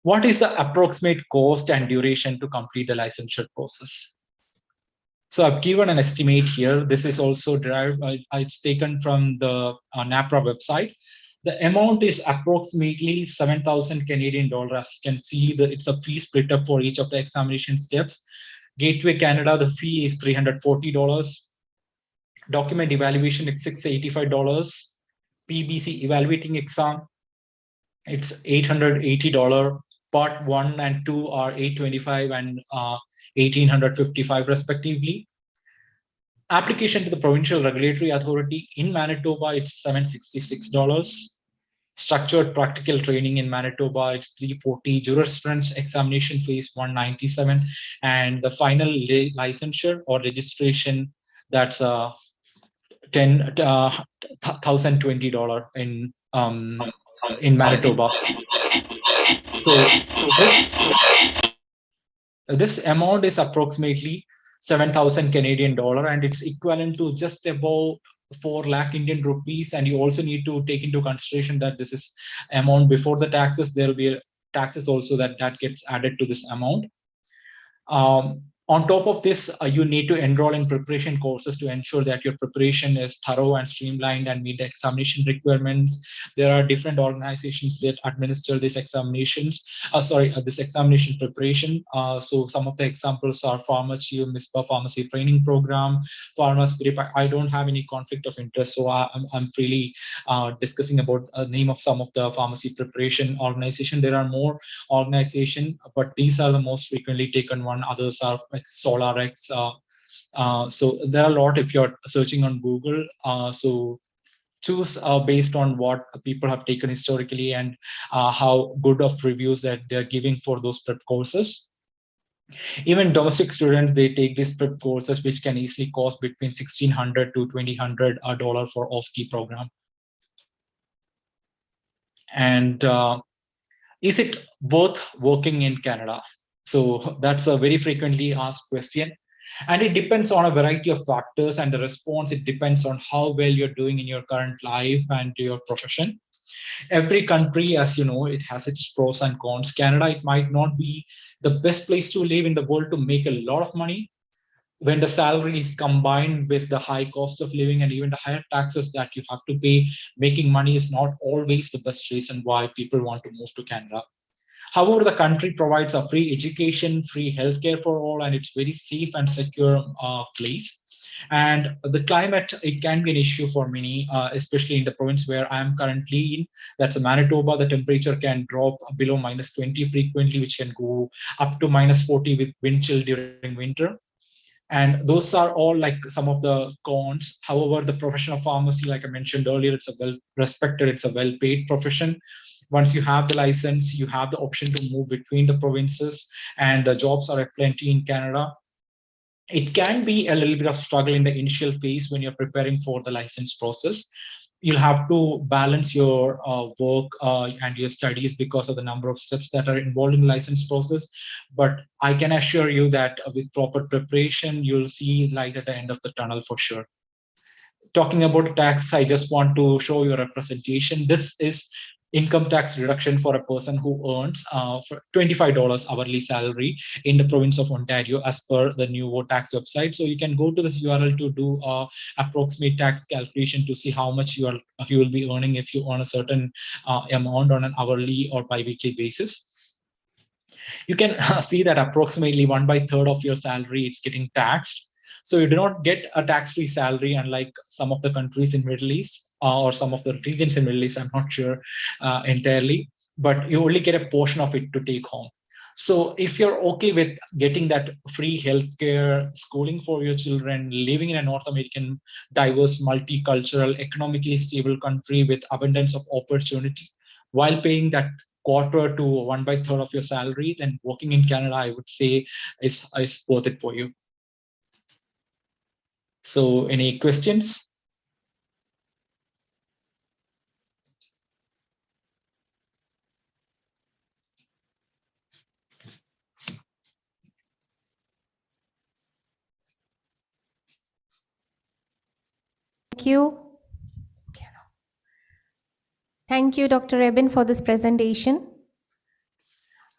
[SPEAKER 4] What is the approximate cost and duration to complete the licensure process? So I've given an estimate here. This is also derived, it's taken from the NAPRA website. The amount is approximately 7,000 Canadian dollars. As you can see, that it's a fee split up for each of the examination steps. Gateway Canada, the fee is $340. Document evaluation, it's $685. PBC evaluating exam, it's $880. Part 1 and 2 are $825 and $1,855 respectively. Application to the provincial regulatory authority in Manitoba, it's $766. Structured practical training in Manitoba, it's $340. Jurisprudence examination fees $197, and the final licensure or registration, that's $1,020 in Manitoba. So this amount is approximately 7,000 Canadian dollar, and it's equivalent to just about 4 lakh Indian rupees. And you also need to take into consideration that this is amount before the taxes. There will be taxes also that gets added to this amount. On top of this, you need to enroll in preparation courses to ensure that your preparation is thorough and streamlined and meet the examination requirements. There are different organizations that administer these examinations, this examination preparation. So some of the examples are Pharmacy, MISPA Pharmacy Training Program, Pharmacy. I don't have any conflict of interest, so I'm freely discussing about the name of some of the pharmacy preparation organization. There are more organizations, but these are the most frequently taken one. Others are like SolarX. So there are a lot if you're searching on Google. So choose based on what people have taken historically and how good of reviews that they're giving for those prep courses. Even domestic students, they take these prep courses, which can easily cost between $1,600 to $2,000 for OSCE program. And is it worth working in Canada? So that's a very frequently asked question. And it depends on a variety of factors, and the response, it depends on how well you're doing in your current life and your profession. Every country, as you know, it has its pros and cons. Canada, it might not be the best place to live in the world to make a lot of money. When the salary is combined with the high cost of living and even the higher taxes that you have to pay, making money is not always the best reason why people want to move to Canada. However, the country provides a free education, free healthcare for all, and it's very safe and secure place. And the climate, it can be an issue for many, especially in the province where I am currently in. That's Manitoba. The temperature can drop below -20 frequently, which can go up to -40 with wind chill during winter. And those are all like some of the cons. However, the profession of pharmacy, like I mentioned earlier, it's a well respected, it's a well paid profession. Once you have the license, you have the option to move between the provinces, and the jobs are plenty in Canada. It can be a little bit of struggle in the initial phase when you're preparing for the license process. You'll have to balance your work and your studies because of the number of steps that are involved in the license process. But I can assure you that with proper preparation, you'll see light at the end of the tunnel for sure. Talking about tax, I just want to show you a representation. This is income tax reduction for a person who earns for $25 hourly salary in the province of Ontario as per the new tax website. So you can go to this URL to do approximate tax calculation to see how much you will be earning if you earn a certain amount on an hourly or bi-weekly basis. You can see that approximately 1/3 of your salary it's getting taxed. So you do not get a tax-free salary, unlike some of the countries in Middle East or some of the regions in Middle East. I'm not sure entirely, but you only get a portion of it to take home. So if you're okay with getting that free healthcare, schooling for your children, living in a North American, diverse, multicultural, economically stable country with abundance of opportunity, while paying that quarter to 1/3 of your salary, then working in Canada, I would say, is worth it for you. So any questions?
[SPEAKER 1] Thank you. Thank you, Dr. Eben, for this presentation.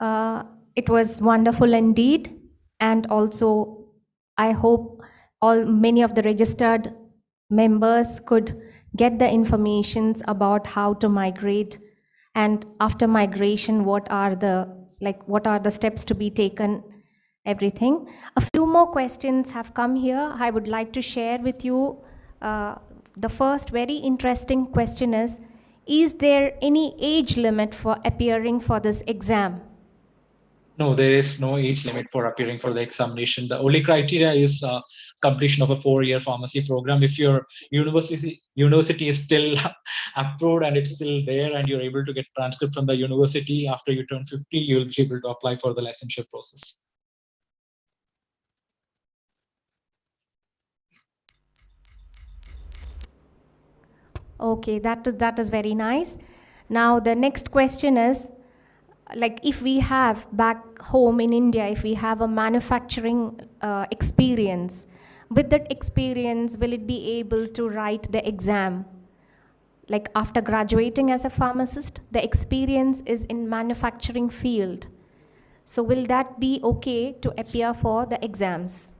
[SPEAKER 1] It was wonderful indeed, and also I hope many of the registered members could get the informations about how to migrate, and after migration, what are the steps to be taken, everything. A few more questions have come here. I would like to share with you. The first very interesting question is there any age limit for appearing for this exam?
[SPEAKER 4] No, there is no age limit for appearing for the examination. The only criteria is completion of a 4-year pharmacy program. If your university is still approved and it's still there, and you're able to get transcript from the university after you turn 50, you'll be able to apply for the licensure process.
[SPEAKER 1] Okay, that is very nice. Now the next question is, like, if we have back home in India, if we have a manufacturing experience, with that experience, will it be able to write the exam? Like after graduating as a pharmacist, the experience is in manufacturing field. So will that be okay to appear for the exams?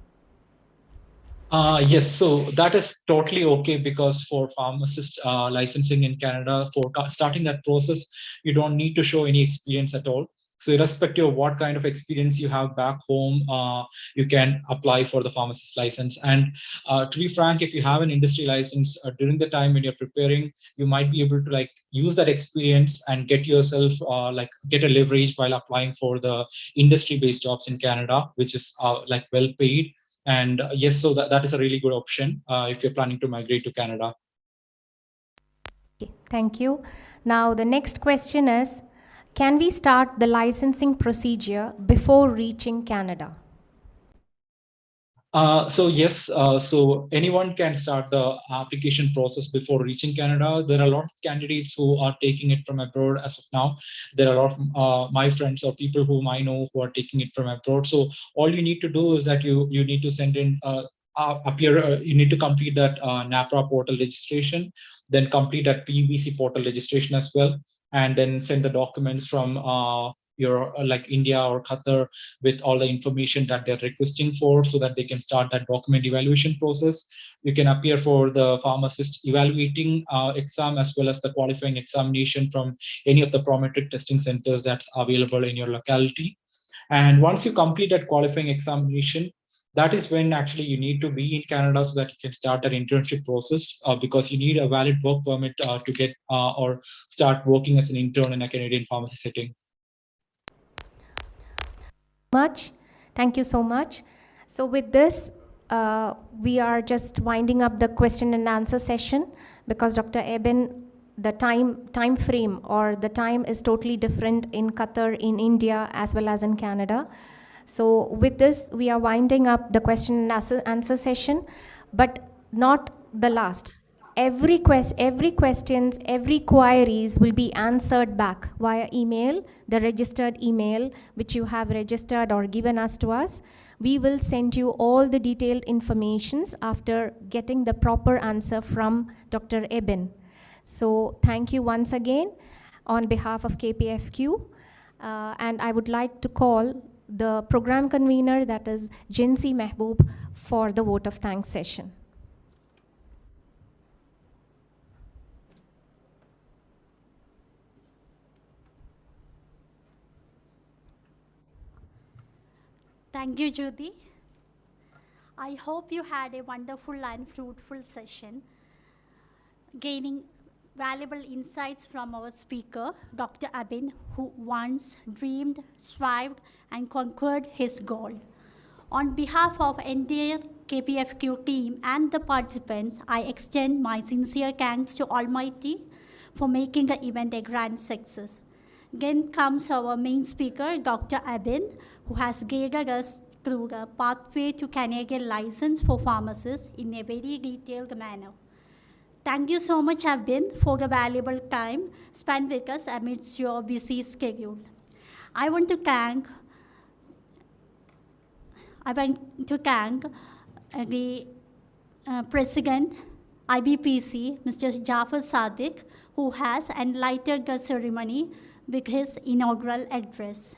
[SPEAKER 4] Yes, so that is totally okay, because for pharmacist licensing in Canada, for starting that process, you don't need to show any experience at all. So irrespective of what kind of experience you have back home, you can apply for the pharmacist license. And to be frank, if you have an industry license during the time when you're preparing, you might be able to like use that experience and get yourself get a leverage while applying for the industry-based jobs in Canada, which is like well paid. And yes, so that is a really good option if you're planning to migrate to Canada.
[SPEAKER 1] Okay, thank you. Now the next question is, can we start the licensing procedure before reaching Canada?
[SPEAKER 4] So yes, so anyone can start the application process before reaching Canada. There are a lot of candidates who are taking it from abroad as of now. There are a lot of my friends or people whom I know who are taking it from abroad. So all you need to do is that you need to send in you need to complete that NAPRA portal registration, then complete that PUBC portal registration as well, and then send the documents from your like India or Qatar with all the information that they're requesting for so that they can start that document evaluation process. You can appear for the pharmacist evaluating exam as well as the qualifying examination from any of the prometric testing centers that's available in your locality. And once you complete that qualifying examination, that is when actually you need to be in Canada so that you can start that internship process because you need a valid work permit to get or start working as an intern in a Canadian pharmacy setting.
[SPEAKER 1] Much. Thank you so much. So with this, we are just winding up the question and answer session because Dr. Eben, the time frame or the time is totally different in Qatar, in India, as well as in Canada. So with this, we are winding up the question and answer session, but not the last. Every questions, every queries will be answered back via email, the registered email which you have registered or given us to us. We will send you all the detailed informations after getting the proper answer from Dr. Eben. So thank you once again on behalf of KPFQ. And I would like to call the program convener, that is Jinsi Mehboob, for the vote of thanks session.
[SPEAKER 5] Thank you, Judy. I hope you had a wonderful and fruitful session, gaining valuable insights from our speaker, Dr. Abin, who once dreamed, strived, and conquered his goal. On behalf of entire KPFQ team and the participants, I extend my sincere thanks to Almighty for making the event a grand success. Again comes our main speaker, Dr. Abin, who has guided us through the pathway to Canadian license for pharmacists in a very detailed manner. Thank you so much, Abin, for the valuable time spent with us amidst your busy schedule. I want to thank the President, IBPC, Mr. Jafar Sadiq, who has enlightened the ceremony with his inaugural address.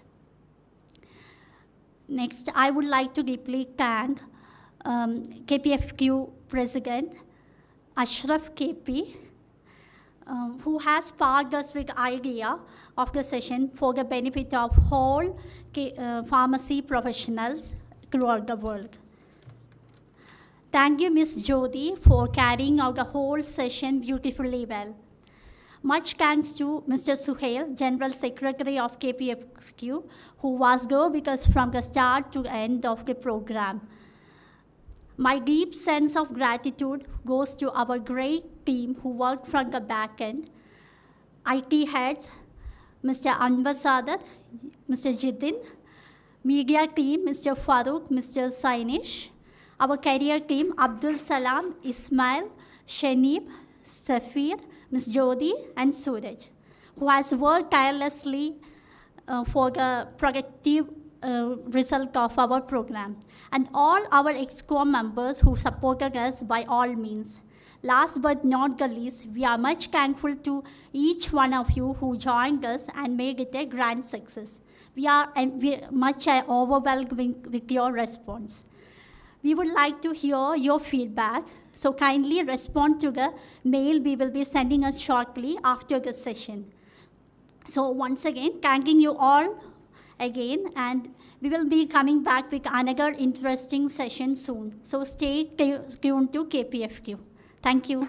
[SPEAKER 5] Next, I would like to deeply thank KPFQ President Ashraf KP, who has sparked us with the idea of the session for the benefit of whole pharmacy professionals throughout the world. Thank you, Ms. Jyoti, for carrying out the whole session beautifully well. Much thanks to Mr. Suhail, General Secretary of KPFQ, who was there with us from the start to the end of the program. My deep sense of gratitude goes to our great team who worked from the back end, IT heads, Mr. Anwar Sadat, Mr. Jitin, media team, Mr. Farooq, Mr. Sainish, our career team, Abdul Salam, Ismail, Shanib, Safir, Ms. Jyoti, and Suraj, who has worked tirelessly for the productive result of our program, and all our EXCO members who supported us by all means. Last but not the least, we are much thankful to each one of you who joined us and made it a grand success. We are much overwhelmed with your response. We would like to hear your feedback, so kindly respond to the mail we will be sending us shortly after the session. So once again, thanking you all again, and we will be coming back with another interesting session soon. So stay tuned to KPFQ. Thank you.